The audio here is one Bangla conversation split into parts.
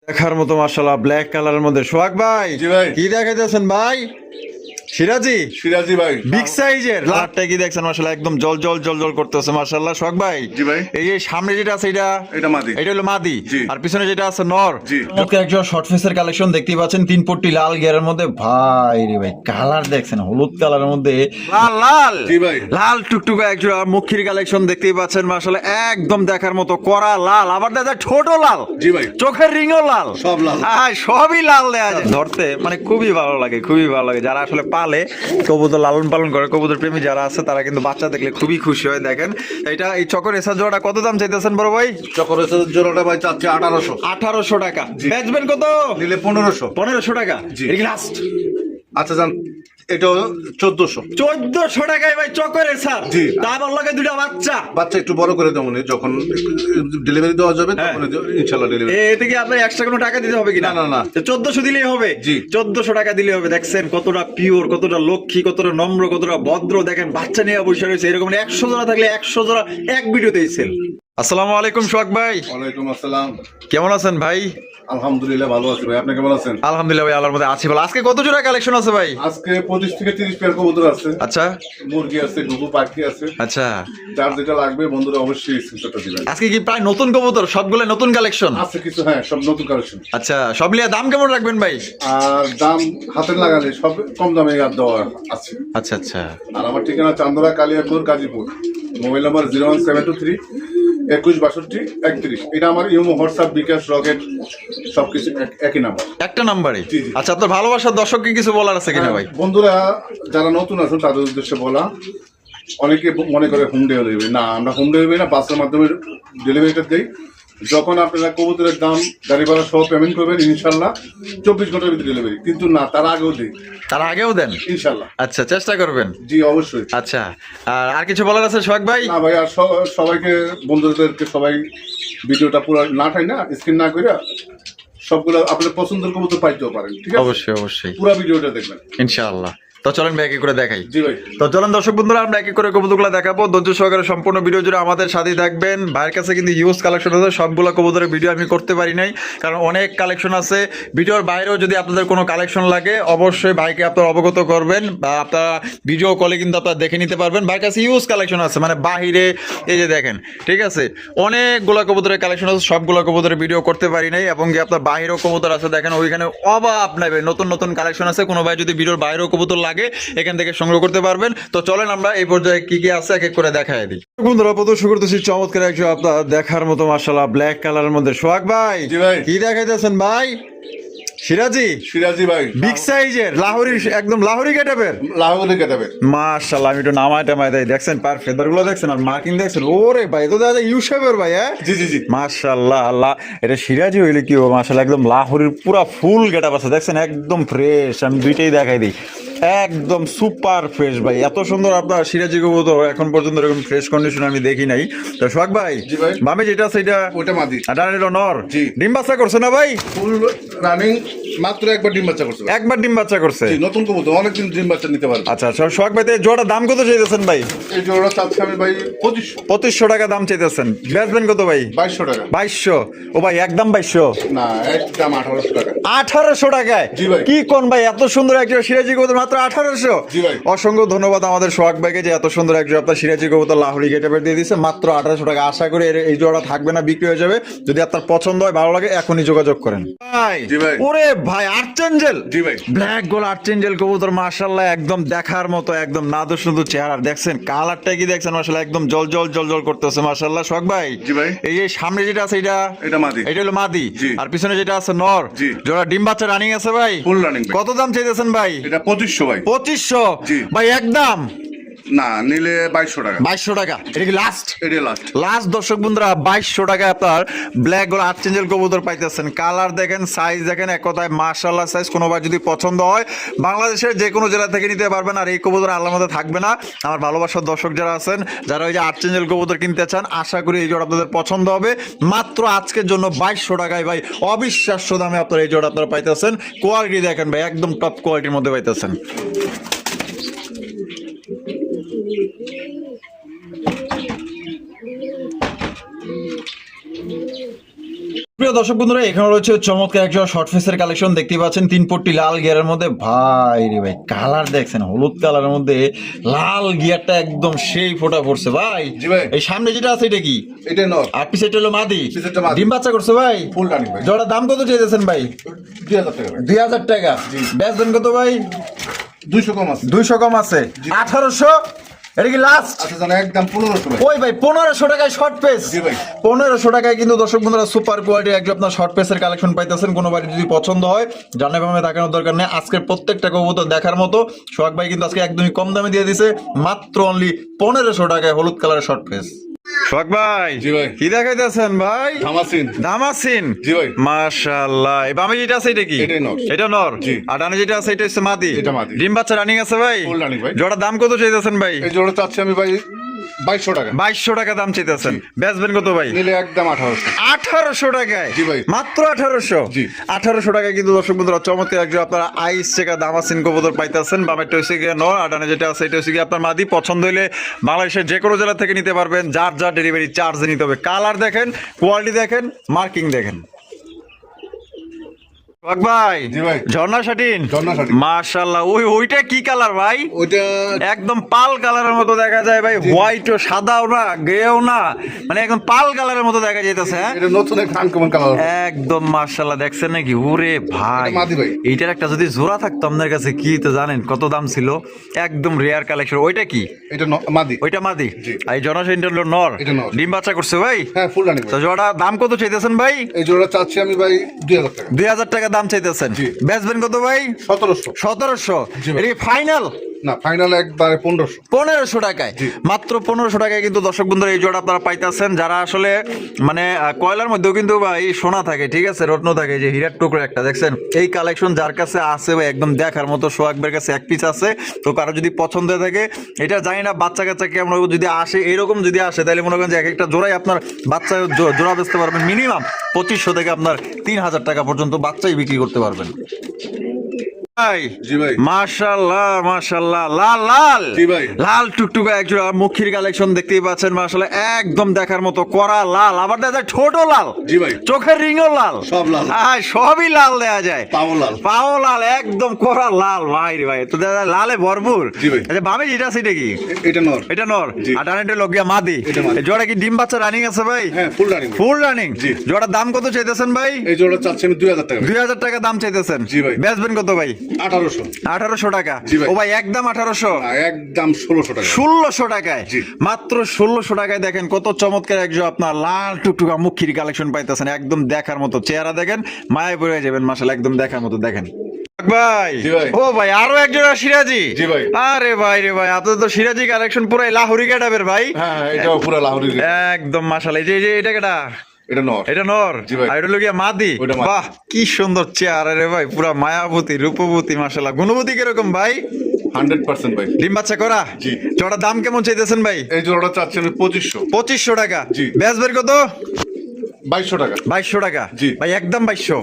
দেখার মতো মাশাআল্লাহ ব্ল্যাক কালারের মধ্যে সোহাগ ভাই জি ভাই। কি দেখাইতেছেন ভাই? সিরাজি সিরাজি ভাই বিগ সাইজের লাটটা কি দেখছেন মাশাআল্লাহ একদম জল জল জল জল করতেছে মাশাআল্লাহ। সোহাগ ভাই জি ভাই। এই যে সামনে যেটা আছে এটা মাদি। এটা হলো মাদি জি। আর পিছনে যেটা আছে নর। জি। ওকে একজন শর্ট ফেসের কালেকশন দেখতেই পাচ্ছেন, 3 পট্টি লাল গিয়ারের মধ্যে। ভাই রে ভাই কালার দেখছেন হলুদ কালারের মধ্যে লাল লাল জি ভাই। লাল টুকটুকা একজন মুখির কালেকশন দেখতেই পাচ্ছেন মাশাআল্লাহ একদম দেখার মতো কড়া লাল, আবার দেখা যায় ছোটও লাল, জি ভাই। চোখের রিংও লাল, সব লাল। হ্যাঁ সবই লাল দেয়া যায়। ধরতে মানে খুবই ভালো লাগে, খুবই ভালো লাগে। যারা আসলে পালে কবুতর লালন পালন করে, কবুতর প্রেমী যারা আছে তারা কিন্তু বাচ্চা দেখলে খুবই খুশি হয়। দেখেন এটা এই চকর এসার জোড়াটা কত দাম চাইতেছেন বড় ভাই? চকরের জোড়াটা ভাই চাচ্ছে 1800, 1800 টাকা। জি। বেচবেন কত? নিলে 1500। 1500 টাকা। জি। এটা লাস্ট আচ্ছা যান, এটা 1400। 1400 টাকায় ভাই চকর এসার। জি। তারপর লাগে দুটা বাচ্চা। বাচ্চা একটু বড় করে দেবো যখন ডেলিভারি দেওয়া যাবে হ্যাঁ। তখন ইনশাল্লাহ ডেলিভারি। এতে কি আপনার এক্সট্রা কোনো টাকা দিতে হবে কিনা? না, না, না। 1400 দিলেই হবে। জি। 1400 টাকা দিলে হবে। দেখছেন কতটা পিওর, কতটা লক্ষ্মী, কতটা নম্র, কতটা ভদ্র। দেখেন বাচ্চা নিয়ে বসে রয়েছে। এরকম 100 জোড়া থাকলে 100 জোড়া এক ভিডিওতেই সেল। আসসালামু আলাইকুম সোহাগ ভাই, ওয়ালাইকুম আসসালাম। কেমন আছেন ভাই? আলহামদুলিল্লাহ ভালো আছি ভাই, আপনি কেমন আছেন? আলহামদুলিল্লাহ ভাই, আল্লাহর মধ্যে আছি ভালো। আজকে কত জোড়া কালেকশন আছে ভাই? আজকে 25 থেকে 30 পেয়ার কবুতর আছে, আচ্ছা মুরগি আছে, ঘুঘু পাখি আছে। আচ্ছা, যার যেটা লাগবে বন্ধুরা অবশ্যই স্ক্রিনশটটা দিবেন। আজকে কি প্রায় নতুন কবুতর, সবগুলো নতুন কালেকশন? আছে কিছু, হ্যাঁ সব নতুন কালেকশন। আচ্ছা, সব মিলিয়ে দাম কেমন রাখবেন ভাই? আর দাম হাতের লাগালে সব কম দামে আর দেওয়া আছে। আচ্ছা আচ্ছা, আর আমার ঠিকানা চান্দরা, কালিয়াপুর, গাজীপুর। Mobile number 01723 216231। এটা আমার ইমো, হোয়াটসঅ্যাপ, বিকাশ, রকেট সবকিছু একই নাম্বার। একটা নাম্বারে। জি, জি। আচ্ছা, আপনার ভালোবাসার দর্শককে কিছু বলার আছে কিনা ভাই? বন্ধুরা যারা নতুন আছেন তাদের উদ্দেশ্যে বলা, অনেকে মনে করে হোম ডেলিভারি। না, আমরা হোম ডেলিভারি না, বাসের মাধ্যমে ডেলিভারিটা দিই। যখন আপনারা কবুতরের দাম গাড়ি ভাড়া সহ পেমেন্ট করবেন ইনশাল্লাহ 24 ঘন্টার ভিতরে ডেলিভারি, কিন্তু না তার আগেও দিই তার আগেও দেন? ইনশাল্লাহ। আচ্ছা, চেষ্টা করবেন। জি অবশ্যই। আচ্ছা, আর কিছু বলার আছে সোহাগ ভাই? না ভাই, আর সবাইকে বন্ধুদেরকে সবাই ভিডিওটা পুরো না ঠাই না স্ক্রিন না করে সবগুলো আপনার পছন্দের কবুতর পাইতেও পারেন, ঠিক আছে? অবশ্যই অবশ্যই, পুরো ভিডিওটা দেখবেন ইনশাআল্লাহ। তো চলেন ভাই একে করে দেখাই। জি ভাই। তো চলেন দর্শক বন্ধুরা, আমরা একে করে কবুতরগুলো দেখাবো। ধৈর্য সহকারে সম্পূর্ণ ভিডিও জুড়ে আমাদের সাথেই থাকবেন। ভাইয়ের কাছে কিন্তু ইউজ কালেকশন আছে, সবগুলো কবুতরের ভিডিও আমি করতে পারি নাই, কারণ অনেক কালেকশন আছে। ভিডিওর বাইরেও যদি আপনাদের কোনো কালেকশন লাগে অবশ্যই ভাইকে আপনারা অবগত করবেন, বা আপনারা ভিডিও কলে কিন্তু আপনারা দেখে নিতে পারবেন। ভাইয়ের কাছে ইউজ কালেকশন আছে, মানে বাহিরে এই যে দেখেন, ঠিক আছে, অনেকগুলো কবুতরের কালেকশন আছে, সবগুলো কবুতরের ভিডিও করতে পারি নাই। এবং কি আপনার বাহিরেও কবুতর আছে, দেখেন ওইখানে অবাক নেবে, নতুন নতুন কালেকশন আছে। কোনো ভাই যদি ভিডিওর বাইরেও কবুতর লাগে এখান থেকে সংগ্রহ করতে পারবেন। তো চলেন আমরা এই পর্যায়ে কি কি আছে এক এক করে দেখায় দিই। বন্ধুরা প্রথম শুরু করতেছি চমৎকার একজন আপনার দেখার মতো মাশাআল্লাহ ব্ল্যাক কালারের মধ্যে। সোহাগ ভাই জি ভাই। কি দেখাইতেছেন ভাই? সিরাজি সিরাজি ভাই, বিগ সাইজের লাহোরি, একদম লাহোরি গেটআপের লাহোরে কেটাবে। মাশাআল্লাহ। আমি একটু নামায় টামায় দেই, দেখছেন পার ফেদার গুলো দেখছেন আর মার্কিং দেখছেন। ওরে ভাই তো দাদা ইউ শেপের ভাই। হ্যাঁ জি জি জি। মাশাআল্লাহ, আল্লাহ এটা সিরাজি হইলে কি হবে মাশাআল্লাহ, একদম লাহোরির পুরা ফুল গেটআপ আছে, দেখছেন একদম ফ্রেশ। আমি দুইটাই দেখাই দিই, একদম সুপার ফ্রেশ ভাই। এত সুন্দর আপনার সিরাজি কবুতর এখন পর্যন্ত এরকম ফ্রেশ কন্ডিশন আমি দেখি নাই। তো সোহাগ ভাই, জি ভাই। বামে যেটা আছে এটা ওটা মাদি। আর ডানে এটা নর। জি। ডিম বাচ্চা করছে না ভাই? ফুল রানিং, মাত্র একবার ডিম বাচ্চা করছে। একবার ডিম বাচ্চা করছে। জি, নতুন কবুতর, অনেকদিন ডিম বাচ্চা নিতে পারবে। আচ্ছা সোহাগ ভাই, তো এই জোড়ার দাম কত চাইতেছেন ভাই? এই জোড়া চাচ্ছি আমি ভাই 2500। 2500 টাকা দাম চাইতেছেন। বেচবেন কত ভাই? 2200 টাকা। 2200? ও ভাই একদম 2200? না, একদম 1800 টাকা। 1800 টাকায়? জি ভাই। কি কোন ভাই, এত সুন্দর একজন সিরাজি কবুতর মাত্র 1800? জি ভাই। অসংখ্য ধন্যবাদ আমাদের সোহাগ ভাইকে যে এত সুন্দর একজন আপনার সিরাজি কবুতর লাহোরি গেটআপের দিয়ে দিচ্ছে মাত্র 1800 টাকা। আশা করি এই জোড়া থাকবে না, বিক্রি হয়ে যাবে। যদি আপনার পছন্দ হয়, ভালো লাগে, এখনই যোগাযোগ করেন ভাই। জি ভাই। ওরে ভাই আর্চেঞ্জেল, জি ভাই। ব্ল্যাক গোল আর্চেঞ্জেল কবুতর মাশাআল্লাহ, একদম দেখার মতো, একদম নাদুস নুদুস চেহারা। দেখছেন কালারটা কি দেখছেন মাশাআল্লাহ, একদম জল জল জল জল করতেছে মাশাআল্লাহ। সোহাগ ভাই জি ভাই। এই যে সামনে যেটা আছে এটা মাদি। এটা হলো মাদি। জি। আর পিছনে যেটা আছে নর। জি। জোড়া ডিম বাচ্চা রানিং আছে ভাই? ফুল রানিং ভাই। কত দাম চাইতেছেন ভাই? এটা 2500 ভাই। 2500? জি। ভাই একদম না, নিলে 2200 টাকা। 2200 টাকা। এটা কি লাস্ট? এটা লাস্ট। লাস্ট দর্শক বন্ধুরা, 2200 টাকায় আপনার ব্ল্যাক গোল আর্চেঞ্জেল কবুতর পাইতেছেন। কালার দেখেন, সাইজ দেখেন, এক কথায় মাশাআল্লাহ সাইজ। কোনোবার যদি পছন্দ হয় বাংলাদেশের যে কোনো জেলা থেকে নিতে পারবেন। আর এই কবুতর আল্লাহর মধ্যে থাকবে না। আমার ভালোবাসার দর্শক যারা আছেন, যারা ওই যে আর্চেঞ্জেল কবুতর কিনতে চান, আশা করি এই জোড়া আপনাদের পছন্দ হবে। মাত্র আজকের জন্য 2200 টাকায় ভাই, অবিশ্বাস্য দামে আপনারা এই জোড়া আপনারা পাইতেছেন। কোয়ালিটি দেখেন ভাই, একদম টপ কোয়ালিটির মধ্যে পাইতেছেন। প্রিয় দর্শক বন্ধুরা, এখানে রয়েছে চমৎকার একটা শর্ট ফেসের কালেকশন দেখতে পাচ্ছেন, 3 পট্টি লাল গিয়ারের মধ্যে। ভাই রে ভাই, কালার দেখছেন হলুদ কালারের মধ্যে লাল গিয়ারটা একদম সেই ফোটা পড়ছে ভাই। জি ভাই। এই সামনে যেটা আছে এটা কি? এটা নর। আর পিছেটা হলো মাদি। পিছেরটা মাদি। ডিম বাচ্চা করছে ভাই। ফুল রানিং ভাই। জোড়া দাম কত চাইতেছেন ভাই? 2000 টাকা ভাই। 2000 টাকা। বেচবেন কত ভাই? 200 কম আছে। 200 কম আছে। 1800। এটা কি লাস্ট? আচ্ছা জানা একদম 1500 ভাই। ওই ভাই 1500 টাকায় শর্ট পেস। জি ভাই। 1500 টাকায় কিন্তু দর্শক বন্ধুরা সুপার কোয়ালিটির একজন আপনার শর্ট পেসের কালেকশন পাইতেছেন। কোনো বাড়ি যদি পছন্দ হয় জানাই ভাবে দেখানোর দরকার নেই। আজকের প্রত্যেকটা কবুতর দেখার মতো। সোহাগ ভাই কিন্তু আজকে একদমই কম দামে দিয়ে দিছে, মাত্র অনলি 1500 টাকায় হলুদ কালারের শর্ট পেস। সোহাগ ভাই, জি ভাই। কি দেখাইতেছেন ভাই? ধামাসিন। দামাসিন। জি ভাই। মাশাআল্লাহ। এই বামে যেটা আছে এটা কি? এটাই নর। এটা নর। জি। আর ডানে যেটা আছে এটা হচ্ছে মাদি। এটা মাদি। ডিম বাচ্চা রানিং আছে ভাই? ফুল রানিং ভাই। জোড়া দাম কত চাইতেছেন ভাই? এই জোড়া চাচ্ছি আমি ভাই 2200 টাকা। 2200 টাকা দাম চাইতেছেন। বেচবেন কত ভাই? নিলে একদম 1800। 1800 টাকায়। জি ভাই। মাত্র 1800। জি। 1800 টাকায় কিন্তু দর্শক বন্ধুরা চমৎকার একজন আপনারা আইস চেকা দামাসিন কবুতর পাইতেছেন। বামেরটা হচ্ছে গিয়ে নর, আর ডানে যেটা আছে এটা হচ্ছে গিয়ে আপনার মাদি। পছন্দ হইলে বাংলাদেশের যে কোনো জেলা থেকে নিতে পারবেন, যার যার ডেলিভারি চার্জ নিতে হবে। কালার দেখেন, কোয়ালিটি দেখেন, মার্কিং দেখেন। সোহাগ ভাই, জি ভাই। ঝর্ণা শাটিন। ঝর্ণা শাটিন। মাশাআল্লাহ। ওইটা কি কালার ভাই? ওইটা একদম পাল কালারের মতো দেখা যায় ভাই। হোয়াইটও সাদাও না গ্রেও না, মানে একদম পাল কালারের মতো দেখা যাইতেছে। হ্যাঁ, এটা নতুন একটা আনকমন কালার। একদম মাশাআল্লাহ। দেখছেন নাকি? ওরে ভাই, এটা মাদি ভাই। এইটার একটা যদি জোড়া থাকতো আপনার কাছে, কি তো জানেন কত দাম ছিল? একদম রেয়ার কালেকশন। ওইটা কি? এটা মাদি। ওইটা মাদি। জি। আর এই জনসেন্টার নর। এটা নর। ডিম বাচ্চা করছে ভাই? হ্যাঁ ফুল রানিং তো ভাই। জোড়া দাম কত চাইতেছেন ভাই? এই জোড়া চাচ্ছি আমি ভাই 2000 টাকা। 2000 টাকা দাম চাইতেছেন। জি। বেচবেন কত ভাই? 1700। 1700। জি ভাই। এটা কি ফাইনাল? না ফাইনাল একবারে 1500। 1500 টাকায়। জি। মাত্র 1500 টাকায় কিন্তু দর্শক বন্ধুরা এই জোড়া আপনারা পাইতেছেন। যারা আসলে মানে কয়লার মধ্যেও কিন্তু ভাই সোনা থাকে, ঠিক আছে, রত্ন থাকে, যে হীরার টুকরো একটা দেখছেন। এই কালেকশন যার কাছে আছে ভাই একদম দেখার মতো। সোহাগের কাছে এক পিস আছে। তো কারো যদি পছন্দ হয়ে থাকে, এটা জানি না বাচ্চা কাচ্চা কেমন যদি আসে, এরকম যদি আসে তাহলে মনে করেন যে এক একটা জোড়াই আপনার বাচ্চা জোড়া বেচতে পারবেন মিনিমাম 2500 থেকে আপনার 3000 টাকা পর্যন্ত বাচ্চাই বিক্রি করতে পারবেন ভাই। জি ভাই। মাশাআল্লাহ মাশাআল্লাহ। লাল লাল। জি ভাই। লাল টুকটুকা একজোড়া মুখির কালেকশন দেখতেই পাচ্ছেন। মাশাআল্লাহ একদম দেখার মতো কড়া লাল, আবার দেখা যায় ঠোঁটও লাল। জি ভাই। চোখের রিংও লাল। সব লাল। হ্যাঁ, সবই লাল দেখা যায়। পাও লাল। পাও লাল, একদম কড়া লাল ভাই রে ভাই। তো দেখা যায় লালে ভরপুর। জি ভাই। আচ্ছা, বামে যেটা আছে এটা কি? এটা নর। এটা নর। জি। আর ডানেরটা লগিয়া মাদি। এটা মাদি। এই জোড়া কি ডিম বাচ্চা রানিং আছে ভাই? হ্যাঁ ফুল রানিং। ফুল রানিং। জি। জোড়ার দাম কত চাইতেছেন ভাই? এই জোড়া চাচ্ছি আমি 2000 টাকা। 2000 টাকা দাম চাইতেছেন। জি ভাই। বেচবেন কত ভাই? 1800। 1800 টাকা। জি ভাই। ও ভাই একদম 1800। না, একদম 1600 টাকা। 1600 টাকায়। জি। মাত্র 1600 টাকায় দেখেন কত চমৎকার একজন আপনার লাল টুকটুকা মুখির কালেকশন পাইতেছেন। একদম দেখার মতো। চেহারা দেখেন, মায়ায় পড়ে যাবেন। মাশাআল্লাহ একদম দেখার মতো। দেখেন ভাই। জি ভাই। ও ভাই, আরো একজন সিরাজি। জি ভাই। আরে ভাই রে ভাই, আপনাদের তো সিরাজি কালেকশন পুরাই লাহোরি কাটাবের ভাই। হ্যাঁ এটাও পুরো লাহোরি। একদম মাশাআল্লাহ। এই যে এটা কেটা? এটা নর। এটা নর। জি ভাই। আর এটা লগিয়া মাদি। ওইটা মাদি। বাহ, কি সুন্দর চেহারা রে ভাই, পুরা মায়াবতী রূপবতী। মাশাআল্লাহ। গুণবতী কিরকম ভাই? 100% ভাই। ডিম বাচ্চা করা। জি। জোড়া দাম কেমন চাইতেছেন ভাই? এই জোড়াটা চাচ্ছি আমি 2500। 2500 টাকা। জি। বেচবেন কত? 2200 টাকা। 2200 টাকা। জি। ভাই একদম 2200।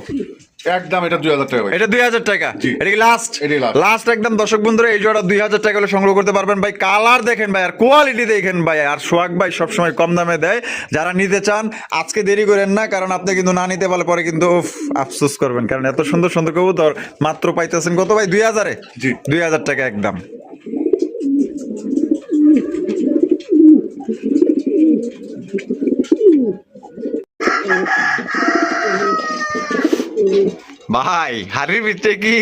একদম এটা 2000 টাকা ভাই। এটা 2000 টাকা। জি। এটা কি লাস্ট? এটাই last। লাস্ট একদম দর্শক বন্ধুরা এই জোড়া 2000 টাকা হলে সংগ্রহ করতে পারবেন ভাই। কালার দেখেন ভাই, আর কোয়ালিটি দেখেন ভাই। আর সোহাগ ভাই সবসময় কম দামে দেয়। যারা নিতে চান আজকে দেরি করেন না, কারণ আপনি কিন্তু না নিতে পারলে পরে কিন্তু আফসোস করবেন। কারণ এত সুন্দর সুন্দর কবুতর মাত্র পাইতেছেন কত ভাই? 2000 এ। জি। 2000 টাকা একদম। ভাই হাড়ির ভিতরে কি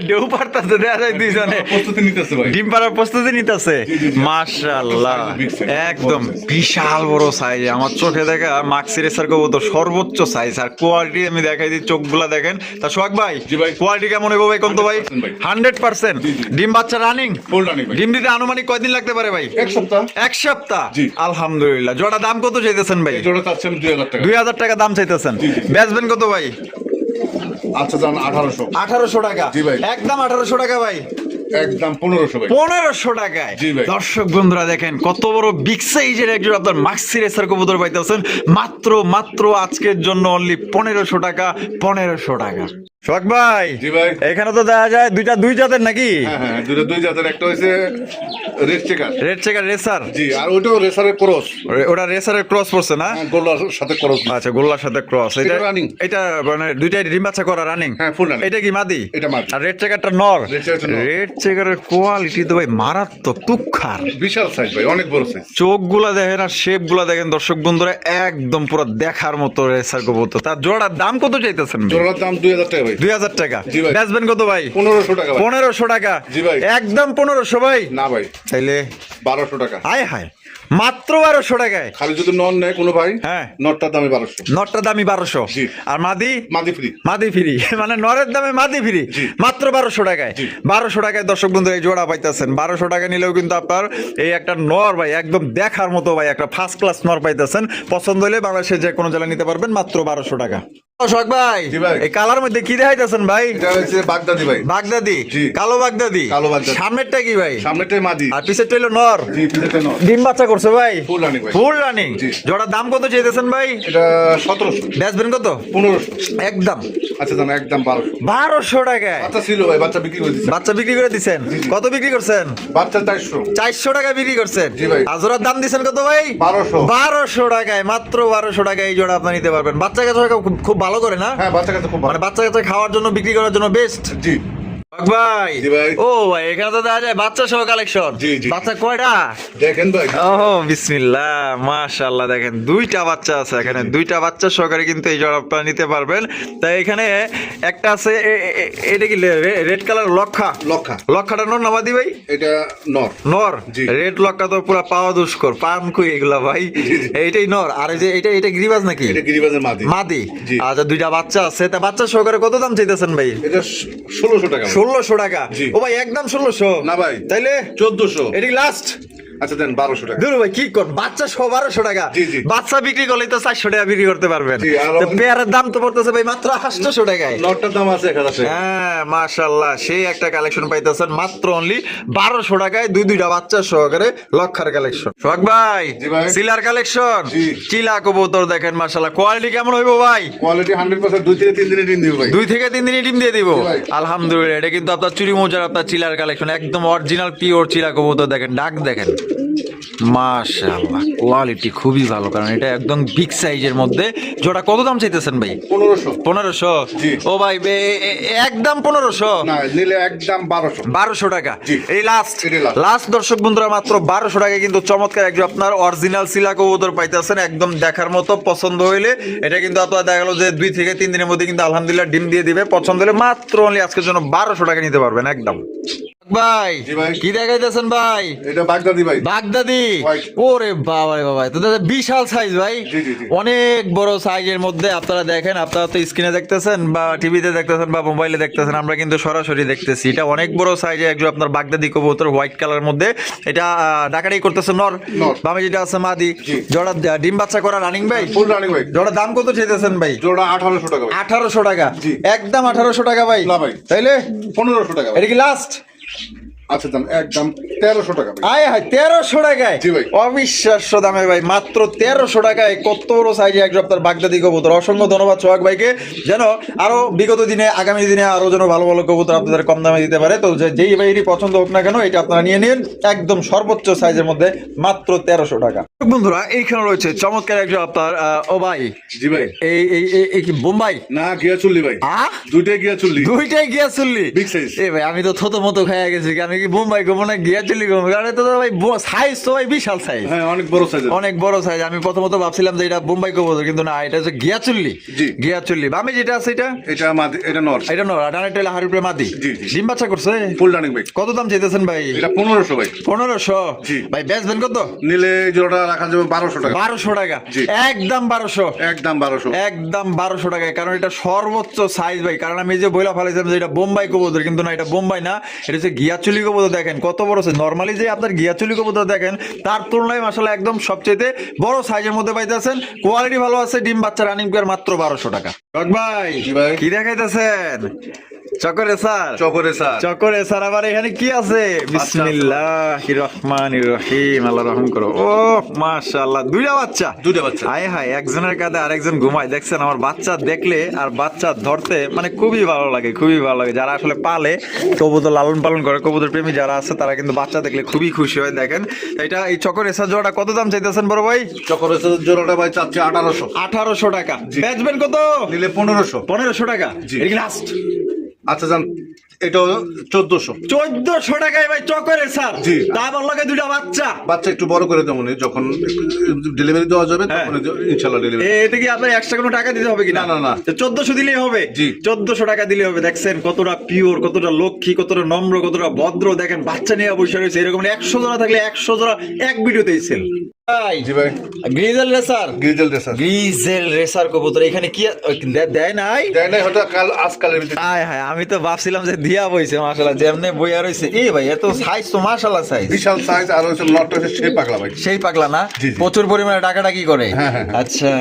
ঢেউ পারতাছে দেখা যায় দুইজনে। প্রস্তুতি নিতেছে ভাই। ডিম পাড়ার প্রস্তুতি নিতেছে। জি, জি, জি। মাশাআল্লাহ Big size, একদম বড় size। বিশাল বড় সাইজ। আমার চোখে দেখা মাক্সি রেসার কবুতর সর্বোচ্চ সাইজ। আর কোয়ালিটি আমি দেখাই দিই, চোখগুলা দেখেন। তা সোহাগ ভাই, জি ভাই। কোয়ালিটি কেমন হবে ভাই? কোন তো ভাই? 100% ভাই। 100%। জি, জি। ডিম বাচ্চা রানিং। ফুল রানিং ভাই। ডিম দিতে আনুমানিক কয়দিন লাগতে পারে ভাই? এক সপ্তাহ। এক সপ্তাহ। জি। আলহামদুলিল্লাহ। জোড়া দাম কত চাইতেছেন ভাই? এই জোড়া চাচ্ছি আমি 2000 টাকা। 2000 টাকা দাম চাইতেছেন। জি, জি। বেচবেন কত ভাই? আচ্ছা জান 1800। 1800 টাকা। জি ভাই। একদম 1800 টাকা ভাই। একদম 1500 ভাই। 1500 টাকায়। জি ভাই। দর্শক বন্ধুরা দেখেন কত বড় বিগ সাইজের একজন আপনার মাক্সি রেসার কবুতর পাইতেছেন মাত্র আজকের জন্য অনলি 1500 টাকা। 1500 টাকা। সোহাগ ভাই, জি ভাই। এখানে তো দেখা যায় দুই জাতের নাকি? হ্যাঁ, দুই জাতের, একটা হচ্ছে red checker. Red checker racer, জি, আর ওইটাও রেসারের ক্রস। ওটা রেসারের ক্রস পড়ছে না? গোল্লার সাথে ক্রস। আচ্ছা, গোল্লার সাথে ক্রস। এটা রানিং। এটা মানে দুইটাই ডিম বাচ্চা করা রানিং। হ্যাঁ, ফুল রানিং। এটা কি মাদি? এটা মাদি। আর রেড চেকারটা নর। রেড চেকারটা নর। রেড চেকারের কোয়ালিটি তো ভাই মারাত্মক, তুক্ষার। বিশাল সাইজ ভাই, অনেক বড় সাইজ। চোখগুলা দেখেন আর শেপ গুলা দেখেন দর্শক বন্ধুরা, একদম পুরো দেখার মতো রেসার কবুতর। তার জোড়ার দাম কত চাইতেছেন? জোড়ার দাম 2000 টাকা ভাই। 2000 টাকা। জি ভাই। বেচবেন কত ভাই? 1500 টাকা ভাই। 1500 টাকা। জি ভাই। একদম 1500 ভাই? না ভাই, তাইলে 1200 টাকা। হায় হায়, মাত্র 1200 টাকায়? খালি যদি নন নেয় কোনো ভাই, হ্যাঁ, নটটার দামে 1200। নটটার দামই 1200। জি। আর মাদি? মাদি ফ্রি। মাদি ফ্রি, মানে নরের দামে মাদি ফ্রি। জি। মাত্র 1200 টাকায়। জি। 1200 টাকায় দর্শক বন্ধু এই জোড়া পাইতেছেন। 1200 টাকা নিলেও কিন্তু আপনার এই একটা নর ভাই একদম দেখার মতো ভাই একটা ফার্স্ট ক্লাস নর পাইতেছেন। পছন্দ হলে বাংলাদেশের যে কোনো জেলায় নিতে পারবেন মাত্র 1200 টাকা। সোহাগ ভাই, জি ভাই। এই কালার মধ্যে কি দেখাইতেছেন ভাই? এটা হচ্ছে বাগদাদি ভাই। বাগদাদি? জি। কালো বাগদাদি? কালো বাগদাদি। সামনেরটা কি ভাই? সামনেটাই মাদি। আর পিছেরটা হলো নর? জি, পিছনেটা নর। ডিম বাচ্চা করছে ভাই? ফুল রানিং ভাই। Full running. জি। জোড়ার দাম কত চাইতেছেন ভাই? এটা 1700। বেচবেন কত? 1500। একদম আচ্ছা দাম একদম 1200। 1200 টাকায় বাচ্চা ছিল ভাই, বাচ্চা বিক্রি করে দিচ্ছে। বাচ্চা বিক্রি করে দিচ্ছেন? জি, জি। কত বিক্রি করছেন? বাচ্চা 400। 400 টাকা বিক্রি করছেন? জি ভাই। আর জোড়ার দাম দিচ্ছেন কত ভাই? 1200। 1200 টাকায়, মাত্র 1200 টাকায় এই জোড়া আপনি নিতে পারবেন। বাচ্চা কাচ্চা খুব ভালো করে না? হ্যাঁ, বাচ্চা কাছে খুব ভালো। মানে বাচ্চা কাচ্চা খাওয়ার জন্য, বিক্রি করার জন্য বেস্ট। জি ভাই, জি ভাই। ও ভাই, এখানে তো দেখা যায় বাচ্চা সহ কালেকশন। জি, জি। বাচ্চা কয়টা? দেখেন ভাই। ওহ বিসমিল্লাহ, মাশাআল্লাহ, দেখেন দুইটা বাচ্চা আছে এখানে। দুইটা বাচ্চা সহকারে কিন্তু এই জোড়া আপনারা নিতে পারবেন। তাই এখানে একটা আছে, এটা কি রেড কালার লক্ষা? লক্ষাটা নর না মাদি ভাই? এটা নর। নর? জি। রেড লক্ষা তো পুরো পাওয়া দুষ্কর, পান কই এগুলা ভাই? জি, জি। এইটাই নর। আর এই যে এটা গিরিবাজ নাকি? এটা গিরিবাজের মাদি। মাদি? জি। আচ্ছা, দুইটা বাচ্চা আছে। তা বাচ্চা সহকারে কত দাম চাইতেছেন ভাই? এটা 1600 টাকা ভাই। 1600 টাকা? জি। ও ভাই, একদম 1600? না ভাই, তাইলে 1400। এটা কি লাস্ট? আচ্ছা দেন 1200 টাকা। ধরো ভাই, কি কর, বাচ্চা সহ 1200 টাকা? জি, জি। বাচ্চা বিক্রি করলে তো 400 টাকা বিক্রি করতে পারবেন। জি, আর তো পেয়ারের দাম তো পড়তেছে ভাই মাত্র 800 টাকায়। নটটার দাম আছে 1000 টাকা। হ্যাঁ, মাশাআল্লাহ, সেই একটা কালেকশন পাইতেছেন মাত্র অনলি 1200 টাকায়। দুইটা বাচ্চা সহকারে লক্ষার কালেকশন। সোহাগ ভাই, জি ভাই। Chiller collection? জি। চিলা কবুতর দেখেন, মাশাআল্লাহ, কোয়ালিটি কেমন হইবো ভাই? কোয়ালিটি 100%। 2 থেকে 3 দিনে ডিম দিব ভাই। 2 থেকে 3 দিনই ডিম দিয়ে দিব? জি ভাই। আলহামদুলিল্লাহ। এটা কিন্তু আপনার চুরি মোজার আপনার চিলার কালেকশন, একদম অরিজিনাল পিওর চিলা কবুতর। দেখেন ডাক, দেখেন মাশাআল্লাহ, কোয়ালিটি খুবই ভালো, কারণ এটা একদম বিগ সাইজের মধ্যে। জোড়া কত দাম চাইতেছেন ভাই? 1500। 1500? জি। ও ভাই, একদম 1500? না, নিলে একদম 1200। 1200 টাকা? জি। এই লাস্ট? এটাই last। লাস্ট দর্শক বন্ধুরা, মাত্র 1200 টাকায় কিন্তু চমৎকার একজন আপনার অরিজিনাল সিলা কবুতর পাইতেছেন, একদম দেখার মতো। পছন্দ হইলে এটা কিন্তু আপনার দেখা গেল যে 2 থেকে 3 দিনের মধ্যে কিন্তু আলহামদুলিল্লাহ ডিম দিয়ে দিবে। পছন্দ হলে মাত্র অনলি আজকের জন্য 1200 টাকা নিতে পারবেন একদম। ভাই, জি ভাই। কি দেখাইতেছেন ভাই? এটা বাগদাদি ভাই। বাগদাদি? White। ওরে বাবা রে বাবা, তো দাদা বিশাল সাইজ ভাই। জি, জি, জি। অনেক বড় সাইজের মধ্যে আপনারা দেখেন। আপনারা তো স্ক্রিনে দেখতেছেন বা টিভিতে দেখতেছেন বা মোবাইলে দেখতেছেন, আমরা কিন্তু সরাসরি দেখতেছি। এটা অনেক বড় সাইজে একজন আপনার বাগদাদি কবুতর, হোয়াইট কালার মধ্যে। এটা ডাকাডাকি করতেছে নর? নর। বামে যেটা আছে মাদি? জি। জোড়া ডিম বাচ্চা করা রানিং ভাই? ফুল রানিং ভাই। জোড়া দাম কত চাইতেছেন ভাই? জোড়া 1800 টাকা ভাই। 1800 টাকা? জি। একদম 1800 টাকা ভাই? না ভাই। তাইলে 1500 টাকা ভাই। এটা কি লাস্ট? আচ্ছা দাম একদম 1300 টাকা ভাই। আয় হায়, 1300 টাকায়? জি ভাই। অবিশ্বাস্য দামে ভাই, মাত্র 1300 টাকায় কত বড় সাইজে একজন আপনার বাগদাদি কবুতর। অসংখ্য ধন্যবাদ সোহাগ ভাইকে, যেন আরো বিগত দিনে, আগামী দিনে আরো যেন ভালো ভালো কবুতর আপনাদের কম দামে দিতে পারে। তো যেই ভাইয়েরই পছন্দ হোক না কেন, এটা আপনারা নিয়ে নিন একদম সর্বোচ্চ সাইজের মধ্যে, মাত্র 1300 টাকা। বন্ধুরা, এইখানে রয়েছে চমৎকার একজন আপনার ও ভাই, জি ভাই। এই কি বোম্বাই? না, গিয়া চুল্লি ভাই। দুইটাই গিয়া চুল্লি। দুইটাই গিয়া চুল্লি? Big size. এ ভাই, আমি তো থতো মতো খাইয়া গেছি। আমি কি বোম্বাই গো মনে গিয়া চুল্লি গো? কারণ এটা তো ভাই সাইজ তো ভাই বিশাল সাইজ। হ্যাঁ, অনেক বড় সাইজ। অনেক বড় সাইজ। আমি প্রথমত ভাবছিলাম যে এটা বোম্বাই কবুতর, কিন্তু না, এটা হচ্ছে গিয়া চুল্লি। জি। গিয়া চুল্লি। আমি যেটা আছে এটা? এটা মাদি, এটা নর। এটা নর। ডানের টেলে হাড়ির উপরে মাদি? জি, জি। ডিম বাচ্চা করছে? ফুল রানিং ভাই। কত দাম চাইতেছেন ভাই? এটা 1500 ভাই। 1500? জি। ভাই বেচবেন কত? নিলে এই জোড়াটা রাখা যাবে 1200 টাকা। 1200 টাকা? জি। একদম 1200? একদম 1200। একদম 1200 টাকায়, কারণ এটা সর্বোচ্চ সাইজ ভাই। কারণ আমি যে বইলা ফেলাইছিলাম যে এটা বোম্বাই কবুতর, কিন্তু না, এটা বোম্বাই না, এটা হচ্ছে গিয়াচুলি কবুতর। দেখেন কত বড় সাইজ। নরমালি যে আপনার গিয়াচুলি কবুতর দেখেন, তার তুলনায় মাশাআল্লাহ একদম সবচেয়ে বড় সাইজের মধ্যে পাইতেছেন। কোয়ালিটি ভালো আছে। ডিম বাচ্চা রানিং পেয়ার মাত্র 1200 টাকা। ভাই, জি ভাই। কি দেখাইতেছেন? চকরে স্যার চকরে স্যার। চকরে স্যার আবার এখানে কি আছে? বিসমিল্লাহির রহমানির রহিম, আল্লাহ রহম করো। ও মাশাআল্লাহ, দুইটা বাচ্চা। আয় হায়, একজনের কাঁধে আরেকজন ঘুমায়। দেখছেন, আমার বাচ্চা দেখলে আর বাচ্চা ধরতে মানে খুবই ভালো লাগে, খুবই ভালো লাগে। যারা আসলে পালে, কবুতর লালন পালন করে, কবুতর প্রেমী যারা আছে তারা কিন্তু বাচ্চা দেখলে খুবই খুশি হয়। দেখেন এটা, এই চকরে স্যার জোড়াটা কত দাম চাইতেছেন বড় ভাই? চকরে স্যার জোড়াটা ভাই চাচ্ছে 1800। 1800 টাকা। বেচবেন কত? নিলে 1500। 1500 টাকা। জি। এটা কি লাস্ট? আচ্ছা যান, এটা 1400। 1400 টাকায় ভাই চকরে স্যার। জি। তারপর লাগে দুইটা বাচ্চা। বাচ্চা একটু বড় করে দেবো যখন ডেলিভারি দেওয়া যাবে, তখন ইনশাল্লাহ ডেলিভারি। এতে কি আপনার এক্সট্রা কোনো টাকা দিতে হবে কি? না, না, না। 1400 দিলেই হবে। জি। 1400 টাকা দিলেই হবে। দেখছেন কতটা পিওর, কতটা লক্ষ্মী, কতটা নম্র, কতটা ভদ্র। দেখেন বাচ্চা নিয়ে বসে রয়েছে। এরকম 100 জোড়া থাকলে 100 জোড়া এক ভিডিওতেই সেল। জি ভাই। Grizzle racer, grizzle racer. Grizzle racer কবুতর এখানে কি দেয় নাই? দেয় নাই, হয়তো কাল আজকালের ভিতরে। আয় হায়, আমি তো ভাবছিলাম যে দিয়া বইছে। মাশাআল্লাহ, যেমনে বইয়া রইছে। এই ভাই এত সাইজ তো মাশাআল্লাহ সাইজ, বিশাল সাইজ। আর হচ্ছে নটটা হচ্ছে সেই পাগলা ভাই। সেই পাগলা না? জি, জি। প্রচুর পরিমাণে টাকাটা কি করে? হ্যাঁ, হ্যাঁ। আচ্ছা,